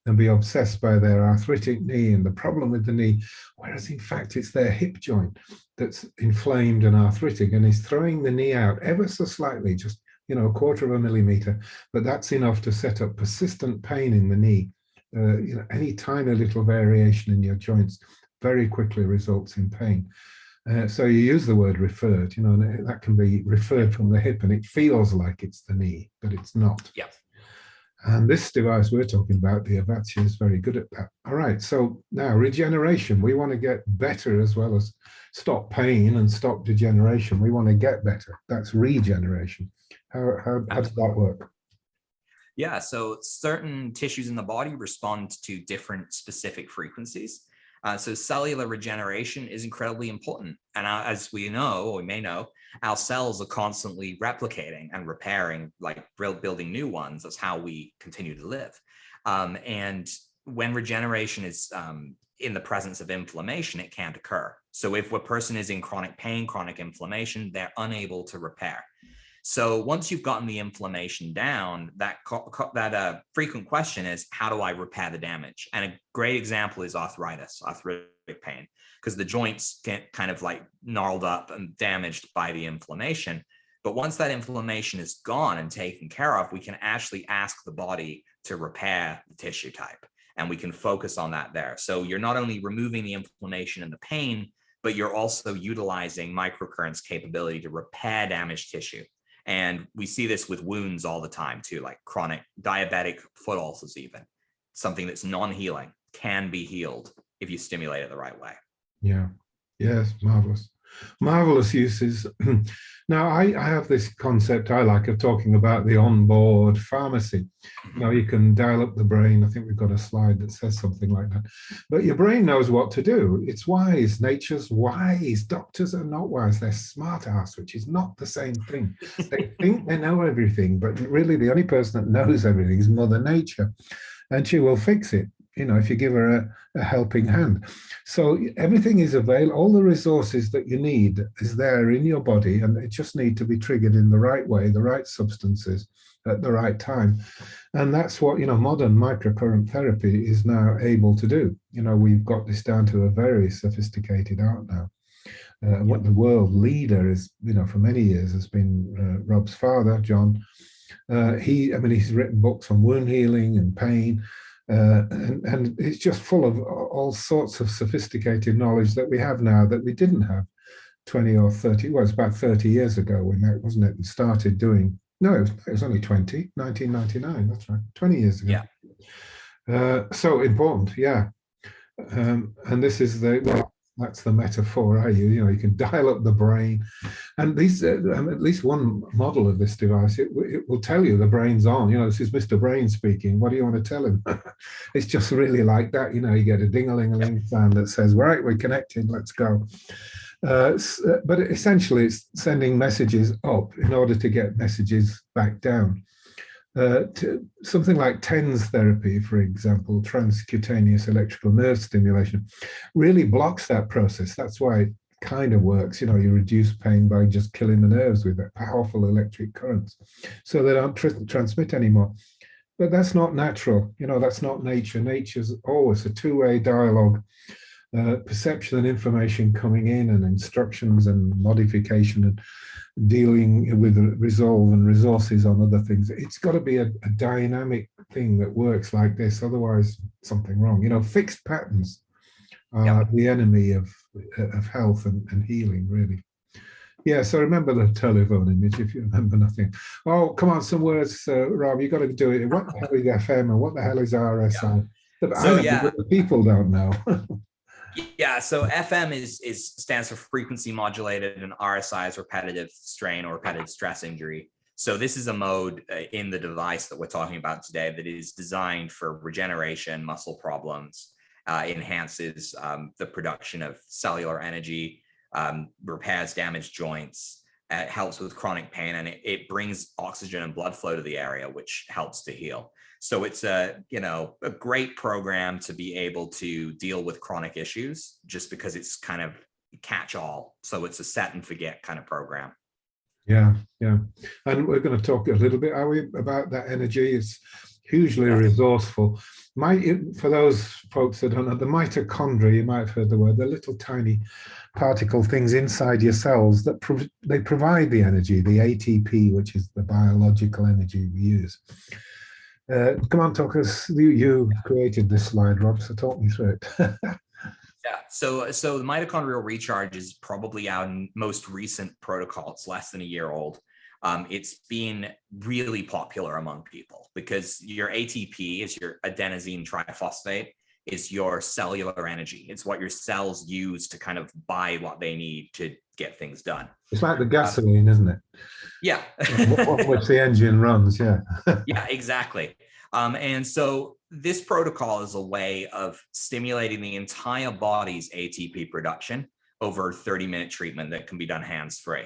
and be obsessed by their arthritic knee and the problem with the knee, whereas in fact it's their hip joint that's inflamed and arthritic, and is throwing the knee out ever so slightly, just a quarter of a millimeter, but that's enough to set up persistent pain in the knee. Any tiny little variation in your joints very quickly results in pain. So you use the word referred, and that can be referred from the hip, and it feels like it's the knee, but it's not. Yeah. And this device we're talking about, the Avacia, is very good at that. All right, so now regeneration. We want to get better as well as stop pain and stop degeneration. We want to get better. That's regeneration. How does that work? Yeah, so certain tissues in the body respond to different specific frequencies. So cellular regeneration is incredibly important. And as we know, or we may know, our cells are constantly replicating and repairing, like building new ones. That's how we continue to live. And when regeneration is in the presence of inflammation, it can't occur. So if a person is in chronic pain, chronic inflammation, they're unable to repair. So once you've gotten the inflammation down, that frequent question is, how do I repair the damage? And a great example is arthritic pain, because the joints get kind of like gnarled up and damaged by the inflammation. But once that inflammation is gone and taken care of, we can actually ask the body to repair the tissue type, and we can focus on that there. So you're not only removing the inflammation and the pain, but you're also utilizing microcurrents' capability to repair damaged tissue. And we see this with wounds all the time too, like chronic diabetic foot ulcers, even something that's non-healing can be healed if you stimulate it the right way. Yeah. Yes. Marvelous. Marvelous uses. Now, I have this concept I like of talking about the onboard pharmacy. You can dial up the brain. I think we've got a slide that says something like that. But your brain knows what to do. It's wise. Nature's wise. Doctors are not wise. They're smart ass, which is not the same thing. They think they know everything, but really the only person that knows everything is Mother Nature, and she will fix it, if you give her a helping hand. So everything is available. All the resources that you need is there in your body, and it just need to be triggered in the right way, the right substances at the right time. And that's what, modern microcurrent therapy is now able to do. We've got this down to a very sophisticated art now. What the world leader is, for many years has been Rob's father, John. He's written books on wound healing and pain. And it's just full of all sorts of sophisticated knowledge that we have now that we didn't have 20 or 30, well, it's about 30 years ago when that, wasn't it, started doing, no, it was only 1999, that's right, 20 years ago. Yeah. So important, yeah. And this is that's the metaphor, you can dial up the brain. And these, at least one model of this device, it will tell you the brain's on. This is Mr. Brain speaking. What do you want to tell him? It's just really like that. You get a ding-a-ling-a-ling sound that says, right, we're connected, let's go. But essentially, it's sending messages up in order to get messages back down. To something like TENS therapy, for example, transcutaneous electrical nerve stimulation, really blocks that process. That's why it kind of works. You reduce pain by just killing the nerves with powerful electric currents, so they don't transmit anymore. But that's not natural. That's not nature. Nature's always a two-way dialogue. Perception and information coming in, and instructions and modification, and dealing with resolve and resources on other things. It's got to be a dynamic thing that works like this. Otherwise, something wrong. Fixed patterns are the enemy of health and healing, really. Yeah, so remember the telephone image if you remember nothing. Oh, come on, some words, Rob, you got to do it. What the hell is FM and what the hell is RSI? The people don't know. Yeah, so FM stands for frequency modulated, and RSI is repetitive strain or repetitive stress injury. So this is a mode in the device that we're talking about today that is designed for regeneration, muscle problems, enhances the production of cellular energy, repairs damaged joints, helps with chronic pain, and it brings oxygen and blood flow to the area, which helps to heal. So it's a great program to be able to deal with chronic issues, just because it's kind of catch-all. So it's a set and forget kind of program. Yeah. And we're going to talk a little bit, are we, about that energy? It's hugely resourceful. For those folks that don't know, the mitochondria, you might have heard the word, the little tiny particle things inside your cells that they provide the energy, the ATP, which is the biological energy we use. Come on, talk us. You created this slide, Rob, so talk me through it. Yeah, so the mitochondrial recharge is probably our most recent protocol. It's less than a year old. It's been really popular among people because your ATP is your adenosine triphosphate, is your cellular energy. It's what your cells use to kind of buy what they need to get things done. It's like the gasoline, isn't it? Yeah. Which the engine runs, yeah. Yeah, exactly. And so this protocol is a way of stimulating the entire body's ATP production over a 30-minute treatment that can be done hands-free.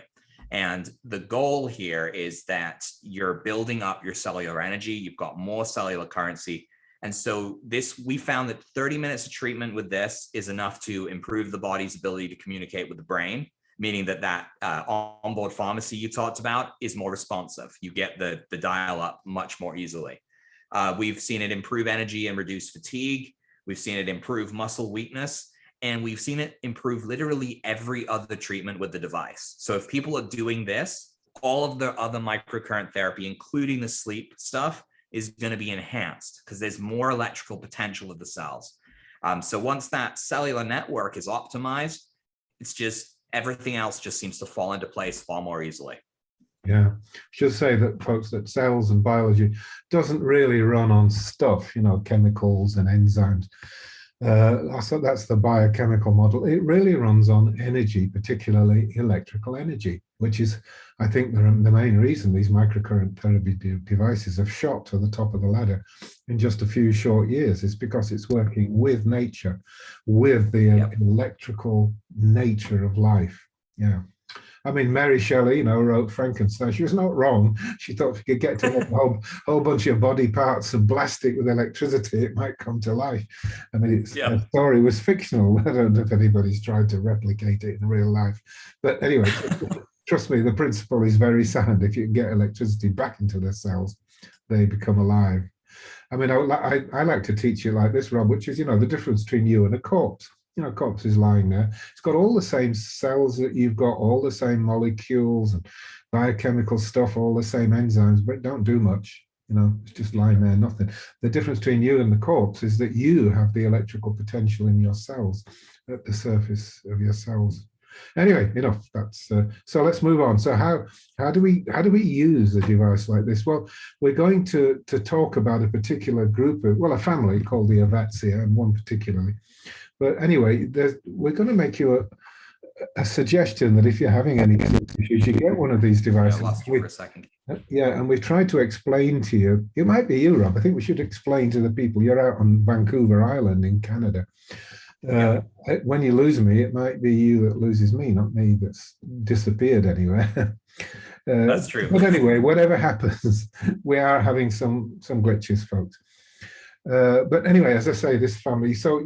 And the goal here is that you're building up your cellular energy, you've got more cellular currency, And so we found that 30 minutes of treatment with this is enough to improve the body's ability to communicate with the brain, meaning that onboard pharmacy you talked about is more responsive. You get the dial up much more easily. We've seen it improve energy and reduce fatigue. We've seen it improve muscle weakness, and we've seen it improve literally every other treatment with the device. So if people are doing this, all of the other microcurrent therapy, including the sleep stuff, is going to be enhanced because there's more electrical potential of the cells. So once that cellular network is optimized, it's just everything else just seems to fall into place far more easily. Yeah, should say that, folks, that cells and biology doesn't really run on stuff, chemicals and enzymes. So that's the biochemical model. It really runs on energy, particularly electrical energy, which is, I think, the main reason these microcurrent therapy devices have shot to the top of the ladder in just a few short years. Is because it's working with nature, with the electrical nature of life. Yeah. I mean, Mary Shelley, wrote Frankenstein. She was not wrong. She thought if you could get to a whole bunch of body parts and blast it with electricity, it might come to life. I mean, the story was fictional. I don't know if anybody's tried to replicate it in real life. But anyway, trust me, the principle is very sound. If you can get electricity back into the cells, they become alive. I mean, I like to teach you like this, Rob, which is, the difference between you and a corpse. Corpse is lying there. It's got all the same cells that you've got, all the same molecules and biochemical stuff, all the same enzymes, but don't do much. It's just lying there, nothing. The difference between you and the corpse is that you have the electrical potential in your cells, at the surface of your cells. Anyway, enough. That's so. Let's move on. So how do we use a device like this? Well, we're going to talk about a particular group of, a family called the Avatzia, and one particularly. But anyway, we're going to make you a suggestion that if you're having any issues, you get one of these devices. I lost you for a second. Yeah, and we've tried to explain to you. It might be you, Rob. I think we should explain to the people. You're out on Vancouver Island in Canada. When you lose me, it might be you that loses me, not me that's disappeared anywhere. That's true. But anyway, whatever happens, we are having some glitches, folks. But anyway, as I say, this family, so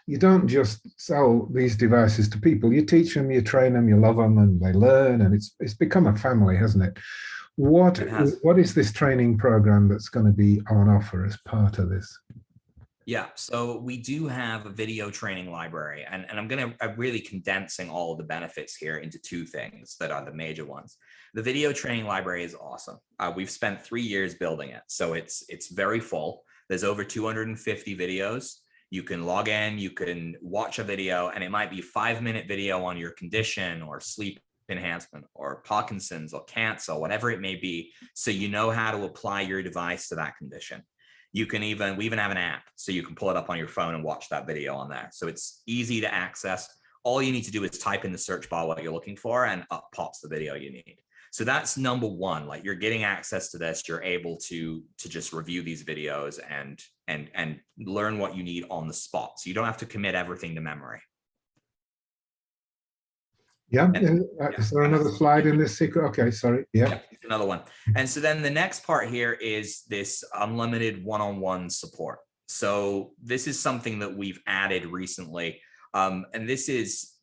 you don't just sell these devices to people. You teach them, you train them, you love them, and they learn, and it's become a family, hasn't it? What is this training program that's going to be on offer as part of this? Yeah, so we do have a video training library, and I'm really condensing all of the benefits here into two things that are the major ones. The video training library is awesome. We've spent 3 years building it, so it's very full. There's over 250 videos. You can log in, you can watch a video, and it might be a 5-minute video on your condition or sleep enhancement or Parkinson's or cancer, whatever it may be. So you know how to apply your device to that condition. We even have an app, so you can pull it up on your phone and watch that video on there. So it's easy to access. All you need to do is type in the search bar what you're looking for, and up pops the video you need. So that's number one. Like, you're getting access to this. You're able to just review these videos and learn what you need on the spot. So you don't have to commit everything to memory. Yeah. Is there another slide in this secret? Okay, sorry. Yeah. Another one. And so then the next part here is this unlimited one-on-one support. So this is something that we've added recently. And this is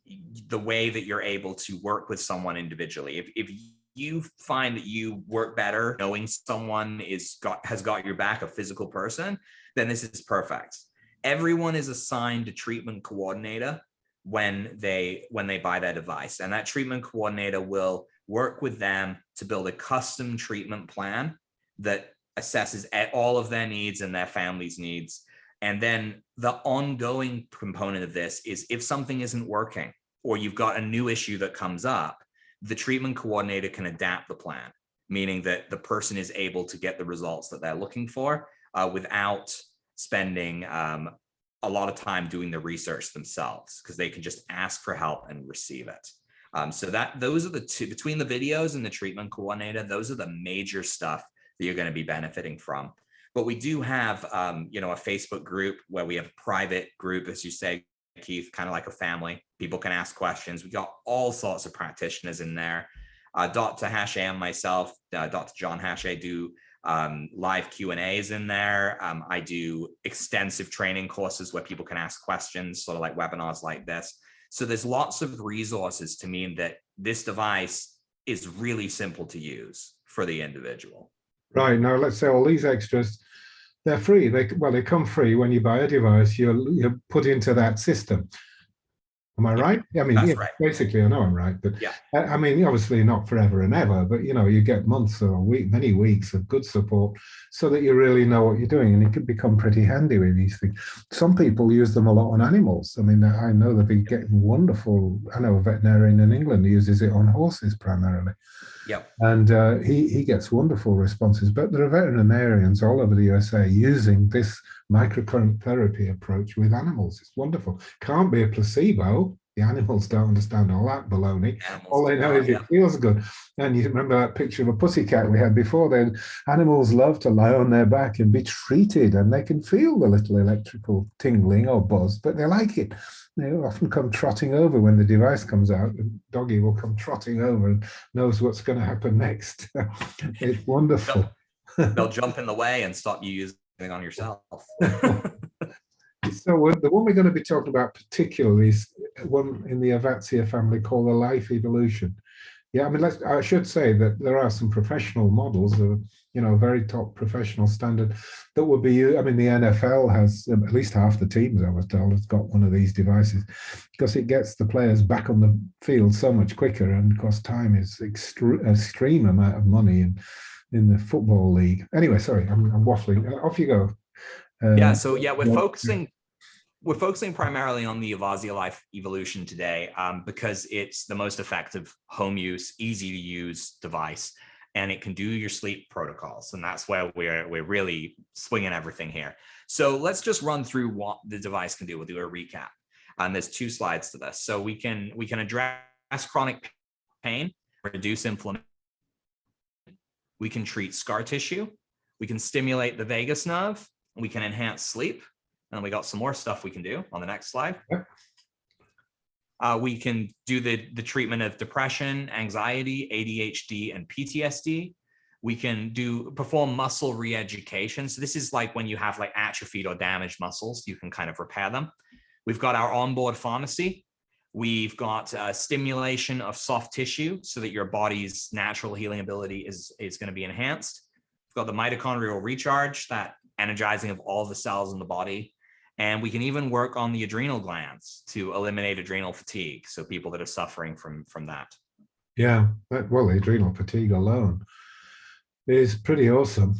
the way that you're able to work with someone individually. If you find that you work better knowing someone has got your back, a physical person, then this is perfect. Everyone is assigned a treatment coordinator when they buy their device, and that treatment coordinator will work with them to build a custom treatment plan that assesses all of their needs and their family's needs. And then the ongoing component of this is, if something isn't working or you've got a new issue that comes up, the treatment coordinator can adapt the plan, meaning that the person is able to get the results that they're looking for without spending a lot of time doing the research themselves, because they can just ask for help and receive it. So those are the two, between the videos and the treatment coordinator, those are the major stuff that you're going to be benefiting from. But we do have, a Facebook group where we have a private group, as you say, Keith, kind of like a family. People can ask questions. We got all sorts of practitioners in there. Dr. Hache and myself, Dr. John Hache, do live Q&As in there. I do extensive training courses where people can ask questions, sort of like webinars like this. So there's lots of resources to mean that this device is really simple to use for the individual. Right. Now, let's say all these extras, they're free. They come free when you buy a device. You're put into that system. Am I right? I mean, That's yeah, right. basically, I know I'm right, but Yeah. I mean, obviously not forever and ever, but you get months or many weeks of good support so that you really know what you're doing, and it could become pretty handy with these things. Some people use them a lot on animals. I mean, I know they've been getting wonderful. I know a veterinarian in England who uses it on horses primarily. Yep. And he gets wonderful responses. But there are veterinarians all over the USA using this microcurrent therapy approach with animals. It's wonderful. Can't be a placebo. The animals don't understand all that baloney. All they know is it feels good. And you remember that picture of a pussycat we had before? Then animals love to lie on their back and be treated, and they can feel the little electrical tingling or buzz, but they like it. They often come trotting over when the device comes out. The doggy will come trotting over and knows what's going to happen next. It's wonderful. They'll jump in the way and stop you using it on yourself. So the one we're going to be talking about particularly is one in the Avatzia family called the Life Evolution. Yeah, I mean, I should say that there are some professional models of, very top professional standard that would be, I mean, the NFL has at least half the teams, I was told, has got one of these devices because it gets the players back on the field so much quicker. And of course, time is extreme amount of money in the football league. Anyway, sorry, I'm waffling. Off you go. We're focusing primarily on the Avatzia Life Evolution today because it's the most effective home use, easy to use device, and it can do your sleep protocols. And that's where we're really swinging everything here. So let's just run through what the device can do. We'll do a recap. There's 2 slides to this. So we can address chronic pain, reduce inflammation. We can treat scar tissue. We can stimulate the vagus nerve. We can enhance sleep. And we got some more stuff we can do on the next slide. Yep. We can do the treatment of depression, anxiety, ADHD, and PTSD. We can perform muscle re-education. So this is like when you have like atrophied or damaged muscles, you can kind of repair them. We've got our onboard pharmacy. We've got stimulation of soft tissue so that your body's natural healing ability is going to be enhanced. We've got the mitochondrial recharge, that energizing of all the cells in the body. And we can even work on the adrenal glands to eliminate adrenal fatigue. So people that are suffering from that. Yeah, well, the adrenal fatigue alone is pretty awesome,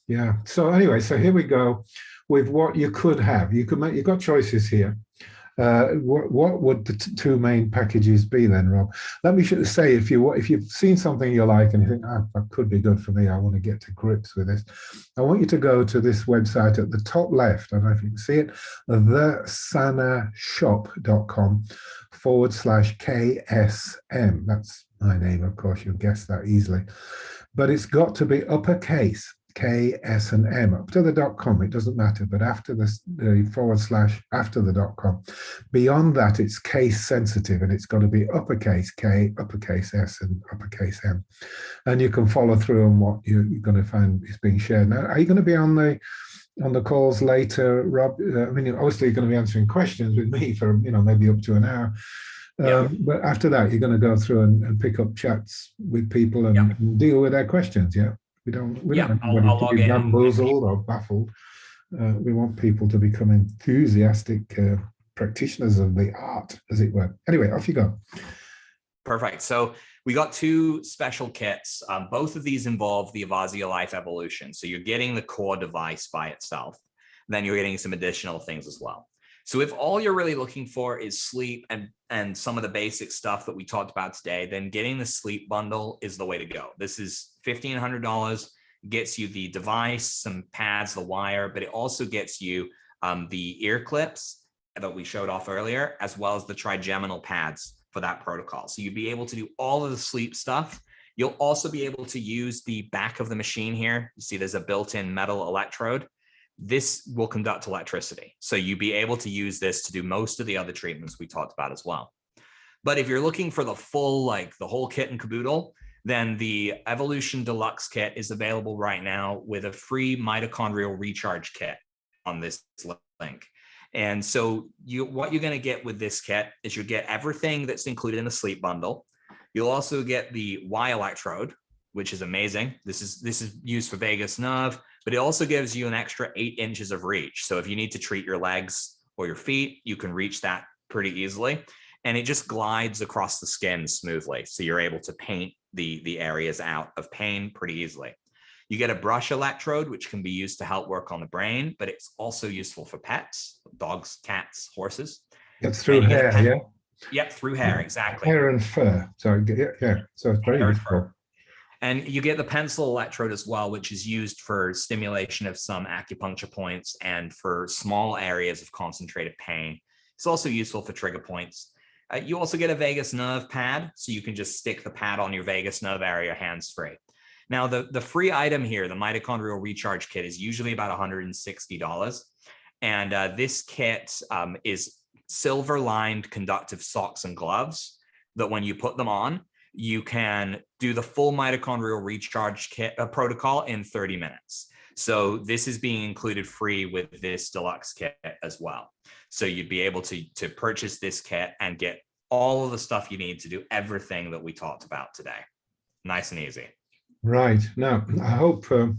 Yeah. So anyway, so here we go with what you could have. You've got choices here. What would the 2 main packages be then, Rob? Let me say, if you've seen something you like and you think, that could be good for me, I want to get to grips with this, I want you to go to this website at the top left. I don't know if you can see it, thesanashop.com/KSM. That's my name, of course, you'll guess that easily. But it's got to be uppercase. K, S, and M up to the .com. It doesn't matter, but after the / after the .com, beyond that, it's case sensitive, and it's got to be uppercase K, uppercase S, and uppercase M. And you can follow through on what you're going to find is being shared. Now, are you going to be on the calls later, Rob? I mean, obviously, you're going to be answering questions with me for maybe up to an hour. But after that, you're going to go through and pick up chats with people and deal with their questions. Yeah. We don't want anybody to be bamboozled or baffled. We want people to become enthusiastic practitioners of the art, as it were. Anyway, off you go. Perfect. So we got 2 special kits. Both of these involve the Avatzia Life Evolution. So you're getting the core device by itself. Then you're getting some additional things as well. So if all you're really looking for is sleep and some of the basic stuff that we talked about today, then getting the sleep bundle is the way to go. This is $1,500, gets you the device, some pads, the wire, but it also gets you the ear clips that we showed off earlier, as well as the trigeminal pads for that protocol. So you'll be able to do all of the sleep stuff. You'll also be able to use the back of the machine here. You see there's a built-in metal electrode. This will conduct electricity. So you'll be able to use this to do most of the other treatments we talked about as well. But if you're looking for the full, like the whole kit and caboodle, then the Evolution Deluxe kit is available right now with a free mitochondrial recharge kit on this link. And so what you're going to get with this kit is you get everything that's included in the sleep bundle. You'll also get the Y electrode, which is amazing. This is used for vagus nerve, but it also gives you an extra 8 inches of reach. So if you need to treat your legs or your feet, you can reach that pretty easily. And it just glides across the skin smoothly. So you're able to paint the areas out of pain pretty easily. You get a brush electrode, which can be used to help work on the brain, but it's also useful for pets, dogs, cats, horses. It's through hair, yeah? Yep, through hair, exactly. Hair and fur. So yeah. So it's very useful. And you get the pencil electrode as well, which is used for stimulation of some acupuncture points and for small areas of concentrated pain. It's also useful for trigger points. You also get a vagus nerve pad, so you can just stick the pad on your vagus nerve area hands-free. Now, the free item here, the mitochondrial recharge kit, is usually about $160. And this kit is silver-lined conductive socks and gloves that when you put them on, you can do the full mitochondrial recharge kit protocol in 30 minutes. So this is being included free with this deluxe kit as well. So you'd be able to purchase this kit and get all of the stuff you need to do everything that we talked about today. Nice and easy. Right. Now, I hope the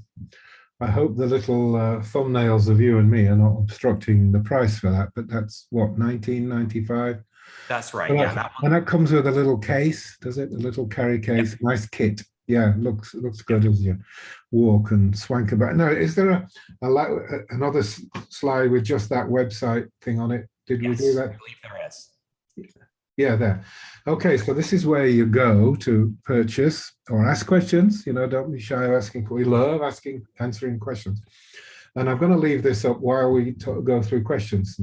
little thumbnails of you and me are not obstructing the price for that, but that's what, $19.95? That's right. So yeah. That and that comes with a little case, does it? A little carry case, yep. Nice kit. Yeah, looks good as you walk and swank about. Now, is there another slide with just that website thing on it? Did we do that? I believe there is. Yeah, there. Okay, so this is where you go to purchase or ask questions. Don't be shy of asking. We love answering questions. And I'm going to leave this up while we go through questions,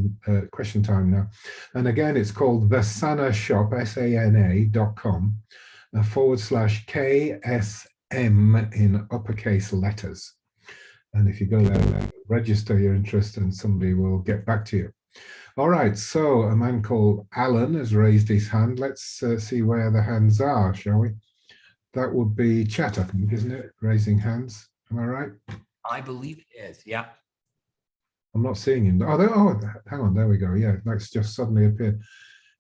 question time now. And again, it's called the Sana Shop, sana.com /KSM in uppercase letters. And if you go there, register your interest and somebody will get back to you. All right, so a man called Alan has raised his hand. Let's see where the hands are, shall we? That would be chat, I think, isn't it? Raising hands. Am I right? I believe it is, yeah. I'm not seeing him. Oh, hang on, there we go. Yeah, that's just suddenly appeared.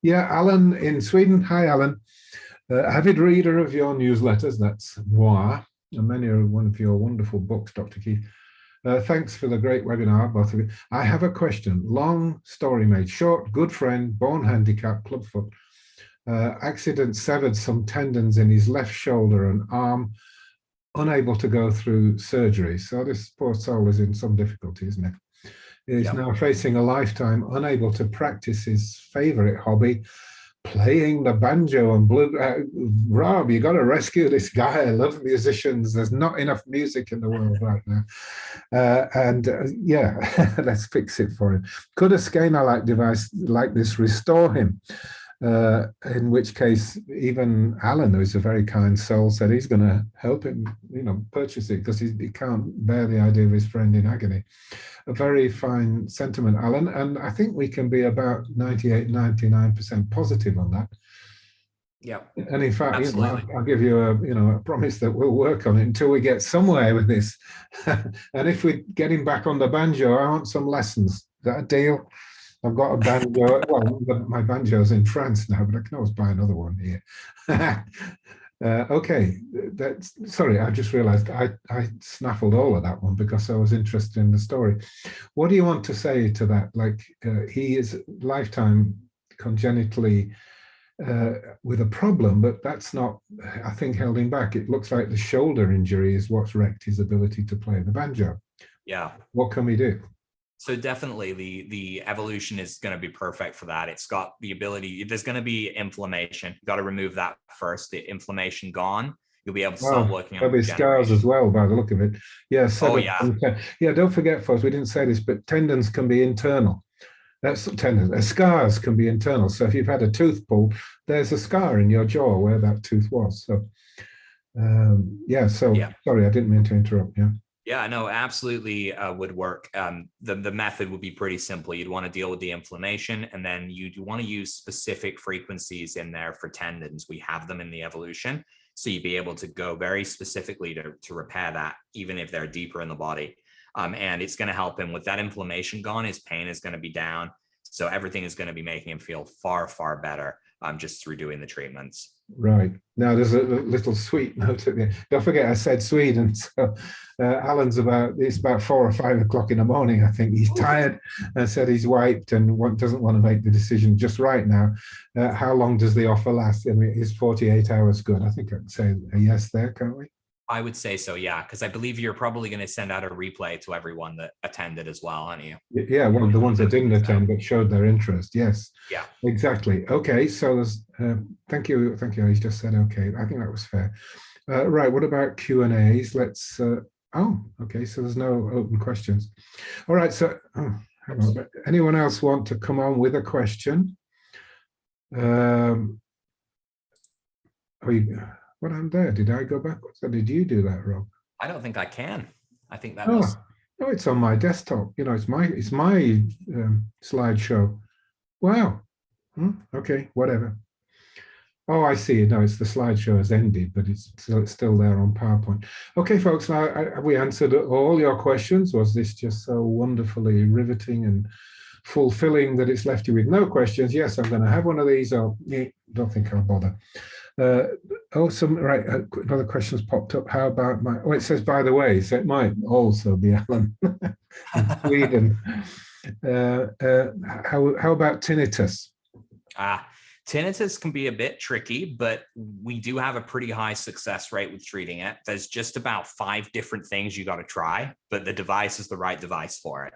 Yeah, Alan in Sweden. Hi, Alan. Avid reader of your newsletters, that's moi, and many are one of your wonderful books, Dr. Keith. Thanks for the great webinar, both of you. I have a question. Long story made short. Good friend, born handicapped, clubfoot. Accident severed some tendons in his left shoulder and arm, unable to go through surgery. So this poor soul is in some difficulty, isn't it? He's now facing a lifetime unable to practice his favorite hobby, playing the banjo and blue. Rob, you got to rescue this guy. I love musicians. There's not enough music in the world right now. Yeah, let's fix it for him. Could a scanner-like device like this restore him? In which case, even Alan, who's a very kind soul, said he's going to help him, purchase it because he can't bear the idea of his friend in agony. A very fine sentiment, Alan, and I think we can be about 98, 99% positive on that. Yeah. And in fact, I'll give you a promise that we'll work on it until we get somewhere with this. And if we get him back on the banjo, I want some lessons. Is that a deal? I've got a banjo. Well, my banjo's in France now, but I can always buy another one here. Okay, sorry, I just realized I snaffled all of that one because I was interested in the story. What do you want to say to that? Like, he is lifetime congenitally with a problem, but that's not, I think, held him back. It looks like the shoulder injury is what's wrecked his ability to play the banjo. Yeah. What can we do? So definitely the evolution is going to be perfect for that. It's got the ability, there's going to be inflammation. You've got to remove that first. The inflammation gone, you'll be able to start working on there'll be scars as well by the look of it. Yeah. Yeah, don't forget, folks, we didn't say this, but tendons can be internal. That's tendons. Scars can be internal. So if you've had a tooth pulled, there's a scar in your jaw where that tooth was. So sorry, I didn't mean to interrupt. Yeah, no, absolutely would work. The method would be pretty simple. You'd want to deal with the inflammation, and then you'd want to use specific frequencies in there for tendons. We have them in the evolution. So you'd be able to go very specifically to repair that, even if they're deeper in the body. And it's going to help him with that inflammation gone. His pain is going to be down. So everything is going to be making him feel far, far better just through doing the treatments. Right. Now, there's a little sweet note at the end. Don't forget, I said Sweden. So Alan's it's about 4 or 5 o'clock in the morning. I think he's tired and said he's wiped and doesn't want to make the decision just right now. How long does the offer last? I mean, is 48 hours good? I think I can say a yes there, can't we? I would say so, yeah, because I believe you're probably going to send out a replay to everyone that attended as well, aren't you? Yeah, well, the ones that didn't attend but showed their interest. Yes. Yeah. Exactly. Okay. So there's. Thank you. Thank you. He's just said okay. I think that was fair. Right. What about Q&As? Let's. Oh, okay. So there's no open questions. All right. So, hang on. Anyone else want to come on with a question? What happened there? Did I go backwards or did you do that, Rob? I don't think I can. I think that was. No, it's on my desktop. You know, it's my slideshow. Wow. Okay, whatever. Oh, I see. No, it's the slideshow has ended, but it's still there on PowerPoint. Okay, folks, now have we answered all your questions? Was this just so wonderfully riveting and fulfilling that it's left you with no questions? Yes, I'm going to have one of these. I don't think I'll bother. Another question's popped up. How about it says, by the way, so it might also be Alan in Sweden. How about tinnitus? Tinnitus can be a bit tricky, but we do have a pretty high success rate with treating it. There's just about 5 different things you got to try, but the device is the right device for it.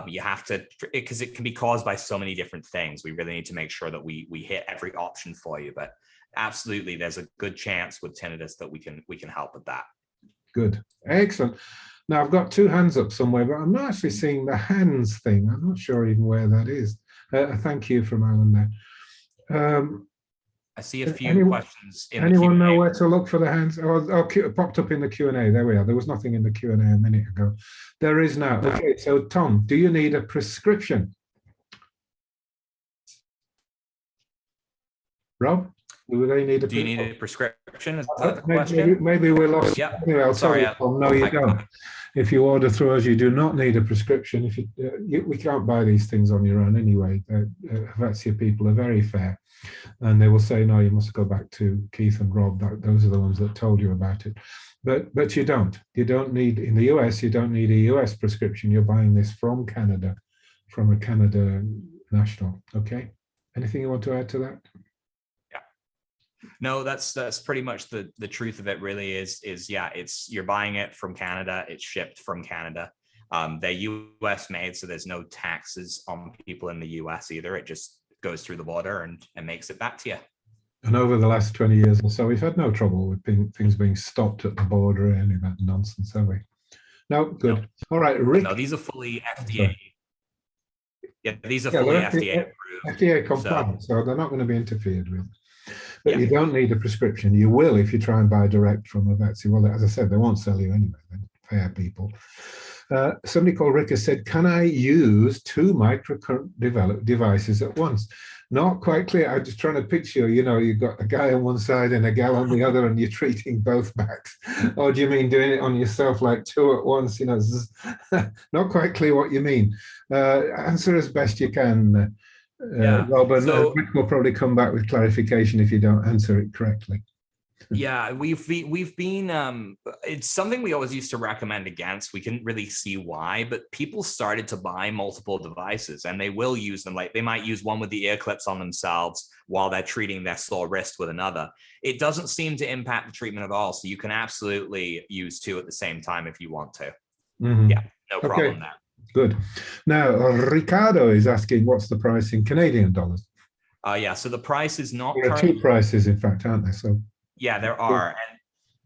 You have to, because it can be caused by so many different things. We really need to make sure that we hit every option for you, but absolutely, there's a good chance with tinnitus that we can help with that. Good, excellent. Now I've got 2 hands up somewhere, but I'm not actually seeing the hands thing. I'm not sure even where that is. Thank you from Alan there. I see a few questions. Anyone know where to look for the hands? It popped up in the Q&A. There we are. There was nothing in the Q&A a minute ago. There is now. Okay, so Tom, do you need a prescription? Rob? Do they need a Do you need a prescription? Is that the question? Maybe we're lost. Yeah. Anyway, I'll Sorry. tell you, no, you don't. If you order through us, you do not need a prescription. If we can't buy these things on your own anyway. Havatsya people are very fair, and they will say, no, you must go back to Keith and Rob. Those are the ones that told you about it. But you don't. You don't need, in the US, you don't need a US prescription. You're buying this from Canada, from a Canada national. Okay. Anything you want to add to that? No, that's pretty much the truth of it. Really is yeah, you're buying it from Canada. It's shipped from Canada. They're US made, so there's no taxes on people in the US either. It just goes through the border and makes it back to you. And over the last 20 years or so, we've had no trouble with things being stopped at the border or any of that nonsense, have we? No, good. No. All right, Rick. No, these are fully FDA. Yeah, these are fully FDA approved. FDA compliant, so they're not going to be interfered with. But you don't need a prescription. You will if you try and buy direct from a vet. Well, as I said, they won't sell you anyway. They're fair people. Somebody called Rick has said, can I use 2 microcurrent devices at once? Not quite clear. I'm just trying to picture, you've got a guy on one side and a gal on the other and you're treating both backs. Or do you mean doing it on yourself like 2 at once? This is not quite clear what you mean. Answer as best you can. Robert, so, Rick will probably come back with clarification if you don't answer it correctly. Yeah, we've been it's something we always used to recommend against. We couldn't really see why, but people started to buy multiple devices and they will use them. Like they might use one with the ear clips on themselves while they're treating their sore wrist with another. It doesn't seem to impact the treatment at all. So you can absolutely use 2 at the same time if you want to. Yeah, no problem there. Good. Now, Ricardo is asking, what's the price in Canadian dollars? Yeah, so the price is not. There are 2 prices, in fact, aren't there? So yeah, there are. And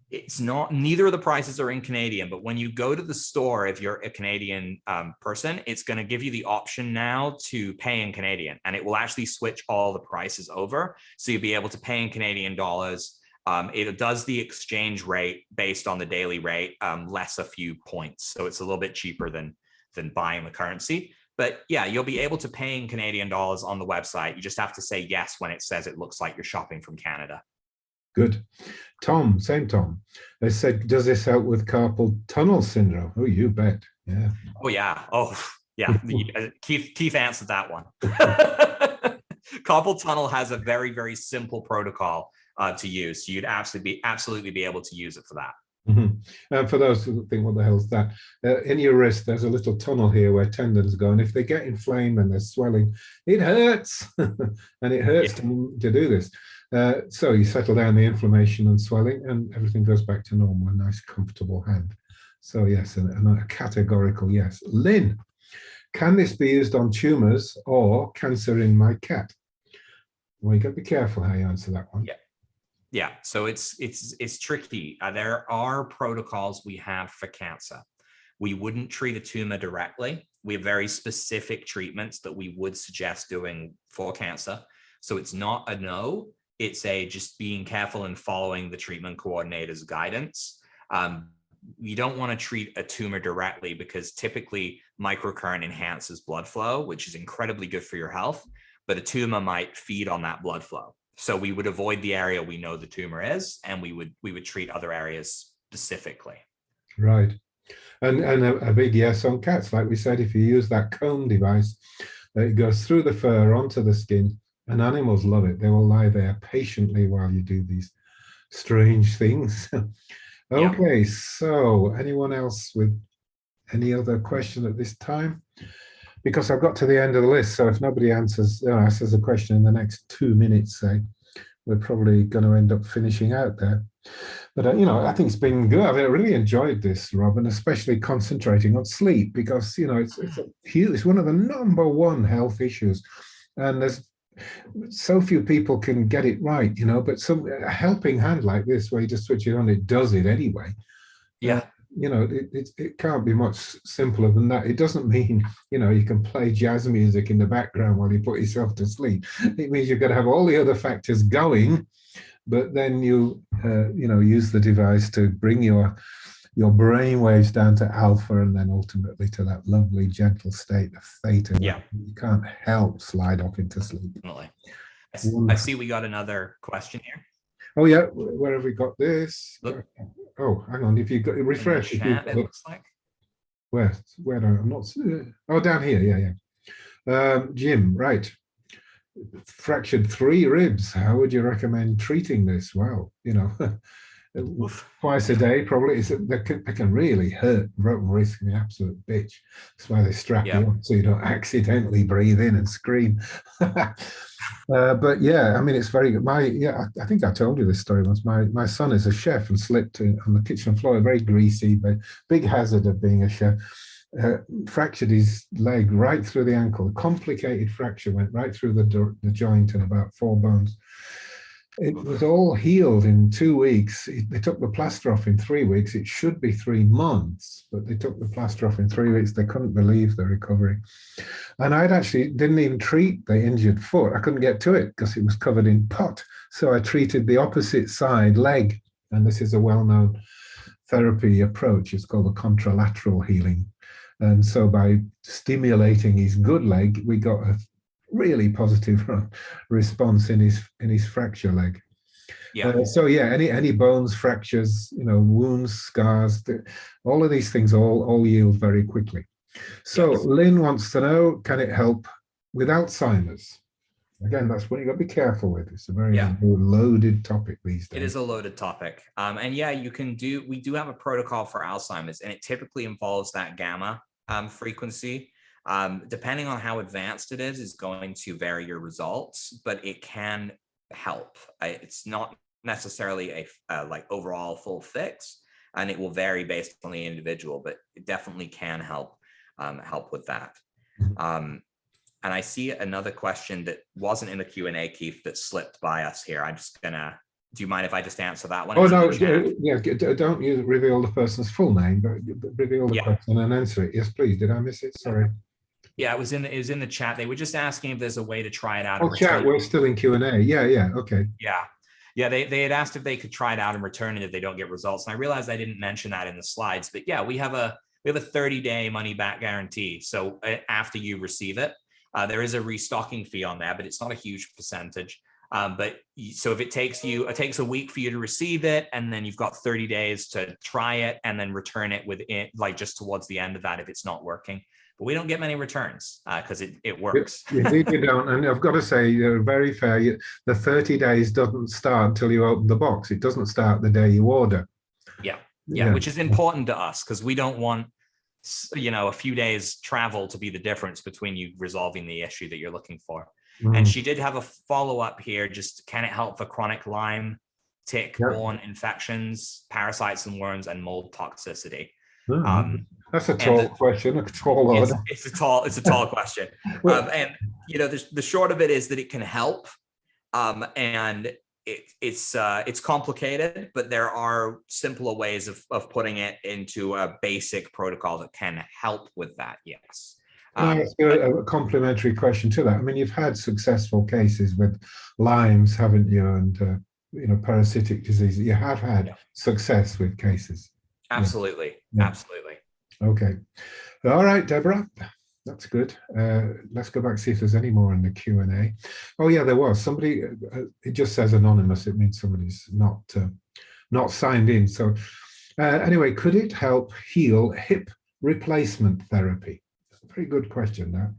it's not, neither of the prices are in Canadian, but when you go to the store, if you're a Canadian person, it's going to give you the option now to pay in Canadian, and it will actually switch all the prices over. So you'll be able to pay in Canadian dollars. It does the exchange rate based on the daily rate, less a few points. So it's a little bit cheaper than buying the currency. But yeah, you'll be able to pay in Canadian dollars on the website. You just have to say yes when it says it looks like you're shopping from Canada. Good. Tom, same Tom. They said, does this help with carpal tunnel syndrome? Oh, you bet. Yeah. Oh yeah. Oh yeah. Keith answered that one. Carpal tunnel has a very, very simple protocol to use. So you'd absolutely be able to use it for that. Mm-hmm. For those who think, what the hell is that? In your wrist, there's a little tunnel here where tendons go. And if they get inflamed and they're swelling, it hurts. And it hurts to do this. So you settle down the inflammation and swelling, and everything goes back to normal. A nice, comfortable hand. So yes, a categorical yes. Lynn, can this be used on tumors or cancer in my cat? Well, you got to be careful how you answer that one. Yeah, so it's tricky. There are protocols we have for cancer. We wouldn't treat a tumor directly. We have very specific treatments that we would suggest doing for cancer. So it's not a no, it's a just being careful and following the treatment coordinator's guidance. You don't want to treat a tumor directly because typically microcurrent enhances blood flow, which is incredibly good for your health, but a tumor might feed on that blood flow. So we would avoid the area we know the tumor is, and we would treat other areas specifically. Right. And a big yes on cats. Like we said, if you use that comb device, it goes through the fur onto the skin, and animals love it. They will lie there patiently while you do these strange things. Okay, so anyone else with any other question at this time? Because I've got to the end of the list, so if nobody asks a question in the next 2 minutes, say, we're probably going to end up finishing out there. But I think it's been good. I really enjoyed this, Rob, and especially concentrating on sleep, because it's one of the #1 health issues, and there's so few people can get it right, but a helping hand like this, where you just switch it on, it does it anyway. Yeah. It can't be much simpler than that. It doesn't mean, you can play jazz music in the background while you put yourself to sleep. It means you've got to have all the other factors going, but then you use the device to bring your brain waves down to alpha and then ultimately to that lovely gentle state of theta. Yeah. You can't help slide off into sleep. Definitely. I see we got another question here. Oh yeah, where have we got this? Look. Oh, hang on. If you got refresh, chat, it looks like. Where I'm not. Oh, down here. Yeah. Jim, right. Fractured 3 ribs. How would you recommend treating this? Well, twice a day probably. They can really hurt. Risk an absolute bitch. That's why they strap you up so you don't accidentally breathe in and scream. But yeah, I mean, it's very good. I think I told you this story once. My son is a chef and slipped on the kitchen floor, very greasy, but big hazard of being a chef. Fractured his leg right through the ankle. A complicated fracture went right through the joint and about 4 bones. It was all healed in 2 weeks. They took the plaster off in 3 weeks. It should be 3 months, but they took the plaster off in 3 weeks. They couldn't believe the recovery. And I'd actually didn't even treat the injured foot. I couldn't get to it because it was covered in pot. So I treated the opposite side leg. And this is a well-known therapy approach. It's called the contralateral healing. And so by stimulating his good leg, we got a really positive response in his fracture leg. So yeah, any bones, fractures, wounds, scars, all of these things all yield very quickly. So Lynn wants to know, can it help with Alzheimer's? Again, that's what you got to be careful with. It's a very loaded topic these days. It is a loaded topic. And yeah, we do have a protocol for Alzheimer's, and it typically involves that gamma frequency. Depending on how advanced it is going to vary your results, but it can help. It's not necessarily a like overall full fix, and it will vary based on the individual, but it definitely can help with that. And I see another question that wasn't in the Q&A, Keith, that slipped by us here. I'm just gonna, do you mind if I just answer that one? Oh, no, yeah, don't reveal the person's full name, but reveal the question and answer it. Yes, please. Did I miss it? Sorry. Yeah, it was in the chat. They were just asking if there's a way to try it out. Oh, chat, we're still in Q&A. Yeah, okay. Yeah, they had asked if they could try it out and return it if they don't get results. And I realized I didn't mention that in the slides, but yeah, we have a 30-day money back guarantee. So after you receive it, there is a restocking fee on there, but it's not a huge percentage. So if it takes a week for you to receive it, and then you've got 30 days to try it and then return it within, like, just towards the end of that if it's not working. But we don't get many returns because it works. Indeed, you don't. And I've got to say, you're very fair. The 30 days doesn't start until you open the box. It doesn't start the day you order. Yeah, which is important to us because we don't want, a few days travel to be the difference between you resolving the issue that you're looking for. And she did have a follow-up here. Just, can it help for chronic Lyme, tick-borne infections, parasites and worms, and mold toxicity? That's a tall question, a tall order. It's a tall question. And the short of it is that it can help, and it's complicated, but there are simpler ways of putting it into a basic protocol that can help with that. Yes. Can I ask you a complimentary question to that? I mean, you've had successful cases with Lyme's, haven't you? And parasitic disease. You have had success with cases. Absolutely. Yeah. Absolutely. Okay. All right, Deborah. That's good. Let's go back and see if there's any more in the Q&A. Oh yeah, there was somebody. It just says anonymous. It means somebody's not signed in. So anyway, could it help heal hip replacement therapy? Very good question there.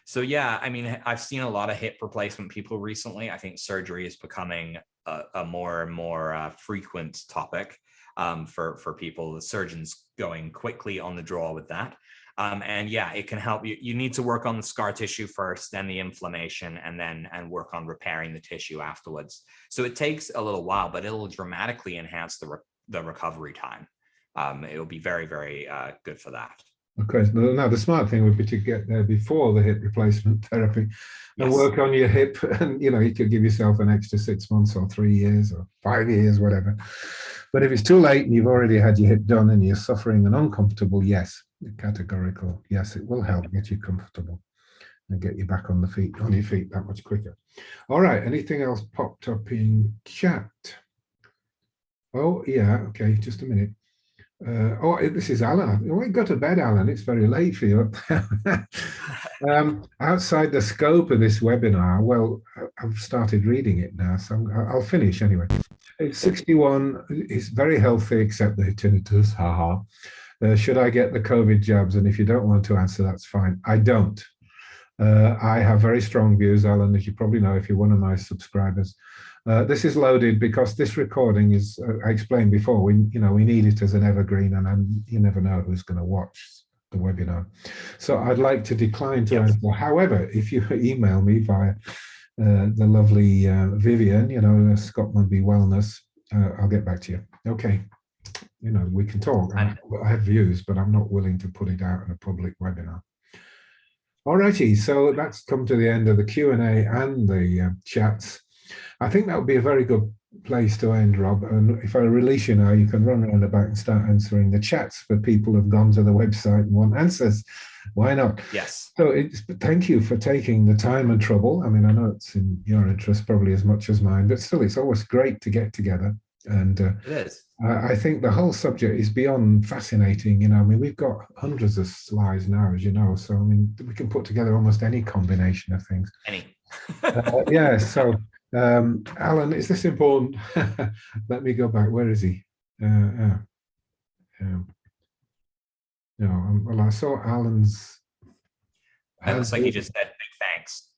So yeah, I mean, I've seen a lot of hip replacement people recently. I think surgery is becoming a more and more frequent topic for people. The surgeons going quickly on the draw with that. And yeah, it can help you. You need to work on the scar tissue first, then the inflammation, and work on repairing the tissue afterwards. So it takes a little while, but it'll dramatically enhance the recovery time. It'll be very, very good for that. Okay, now the smart thing would be to get there before the hip replacement therapy and work on your hip, and you could give yourself an extra 6 months or 3 years or 5 years, whatever. But if it's too late and you've already had your hip done and you're suffering and uncomfortable, yes, categorical, yes, it will help get you comfortable and get you back on your feet that much quicker. All right, anything else popped up in chat? Oh yeah, okay, just a minute. This is Alan. Oh, go to bed, Alan. It's very late for you. Outside the scope of this webinar, well, I've started reading it now, so I'll finish anyway. It's 61. It's very healthy, except the tinnitus. Haha. Should I get the COVID jabs? And if you don't want to answer, that's fine. I don't. I have very strong views, Alan, as you probably know if you're one of my subscribers. This is loaded because this recording is, I explained before, we need it as an evergreen, and you never know who's going to watch the webinar. So I'd like to decline to answer. However, if you email me via the lovely Vivian, Scotland Be Wellness, I'll get back to you. Okay. We can talk. I have views, but I'm not willing to put it out in a public webinar. All righty, so that's come to the end of the Q&A and the chats. I think that would be a very good place to end, Rob. And if I release you now, you can run around the back and start answering the chats for people who've gone to the website and want answers. Why not? Yes. So thank you for taking the time and trouble. I mean, I know it's in your interest probably as much as mine, but still, it's always great to get together. And it is. I think the whole subject is beyond fascinating. I mean, we've got hundreds of slides now, as you know. So, I mean, we can put together almost any combination of things. Yeah, so... Alan, is this important? Let me go back. Where is he? No, well, I saw Alan's. It looks like he just said big thanks.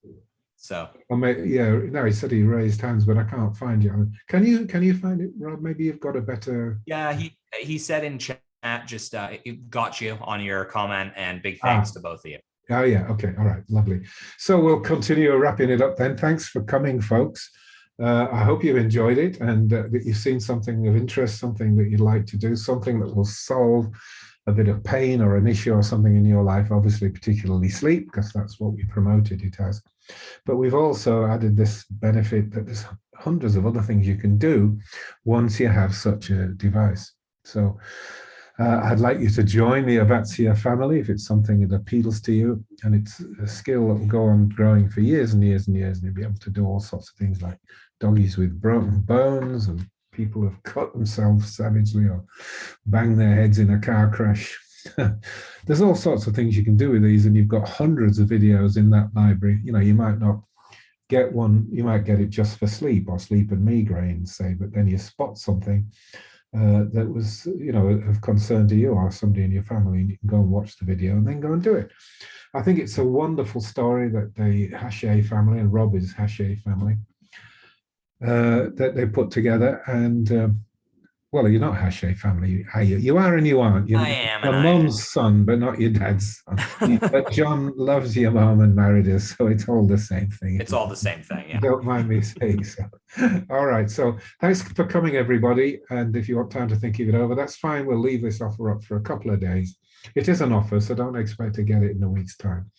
So. No, he said he raised hands, but I can't find you. Can you find it, Rob? Maybe you've got a better. Yeah, he said in chat, just it got you on your comment, and big thanks to both of you. Oh, yeah. Okay. All right. Lovely. So we'll continue wrapping it up then. Thanks for coming, folks. I hope you've enjoyed it and that you've seen something of interest, something that you'd like to do, something that will solve a bit of pain or an issue or something in your life, obviously, particularly sleep, because that's what we promoted it as. But we've also added this benefit that there's hundreds of other things you can do once you have such a device. So I'd like you to join the Avatsia family if it's something that appeals to you, and it's a skill that will go on growing for years and years and years, and you'll be able to do all sorts of things like doggies with broken bones, and people have cut themselves savagely or banged their heads in a car crash. There's all sorts of things you can do with these, and you've got hundreds of videos in that library. You might not get one, you might get it just for sleep or sleep and migraine, say, but then you spot something that was, of concern to you or somebody in your family, and you can go and watch the video and then go and do it. I think it's a wonderful story that the Hache family, and Rob is Hache family, that they put together. And well, you're not Hache family, are you? You are and you aren't. I am. Your mum's son, but not your dad's son. But John loves your mum and married her, so it's all the same thing. It's all the same thing. Yeah. Don't mind me saying so. All right. So thanks for coming, everybody. And if you want time to think it over, that's fine. We'll leave this offer up for a couple of days. It is an offer, so don't expect to get it in a week's time.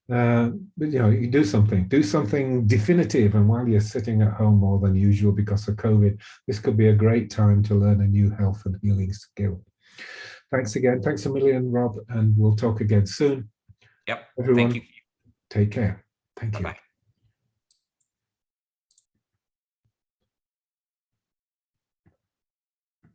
But you do something definitive. And while you're sitting at home more than usual because of COVID, this could be a great time to learn a new health and healing skill. Thanks again. Thanks a million, Rob. And we'll talk again soon. Yep. Everyone, thank you. take care. Thank you. Bye-bye.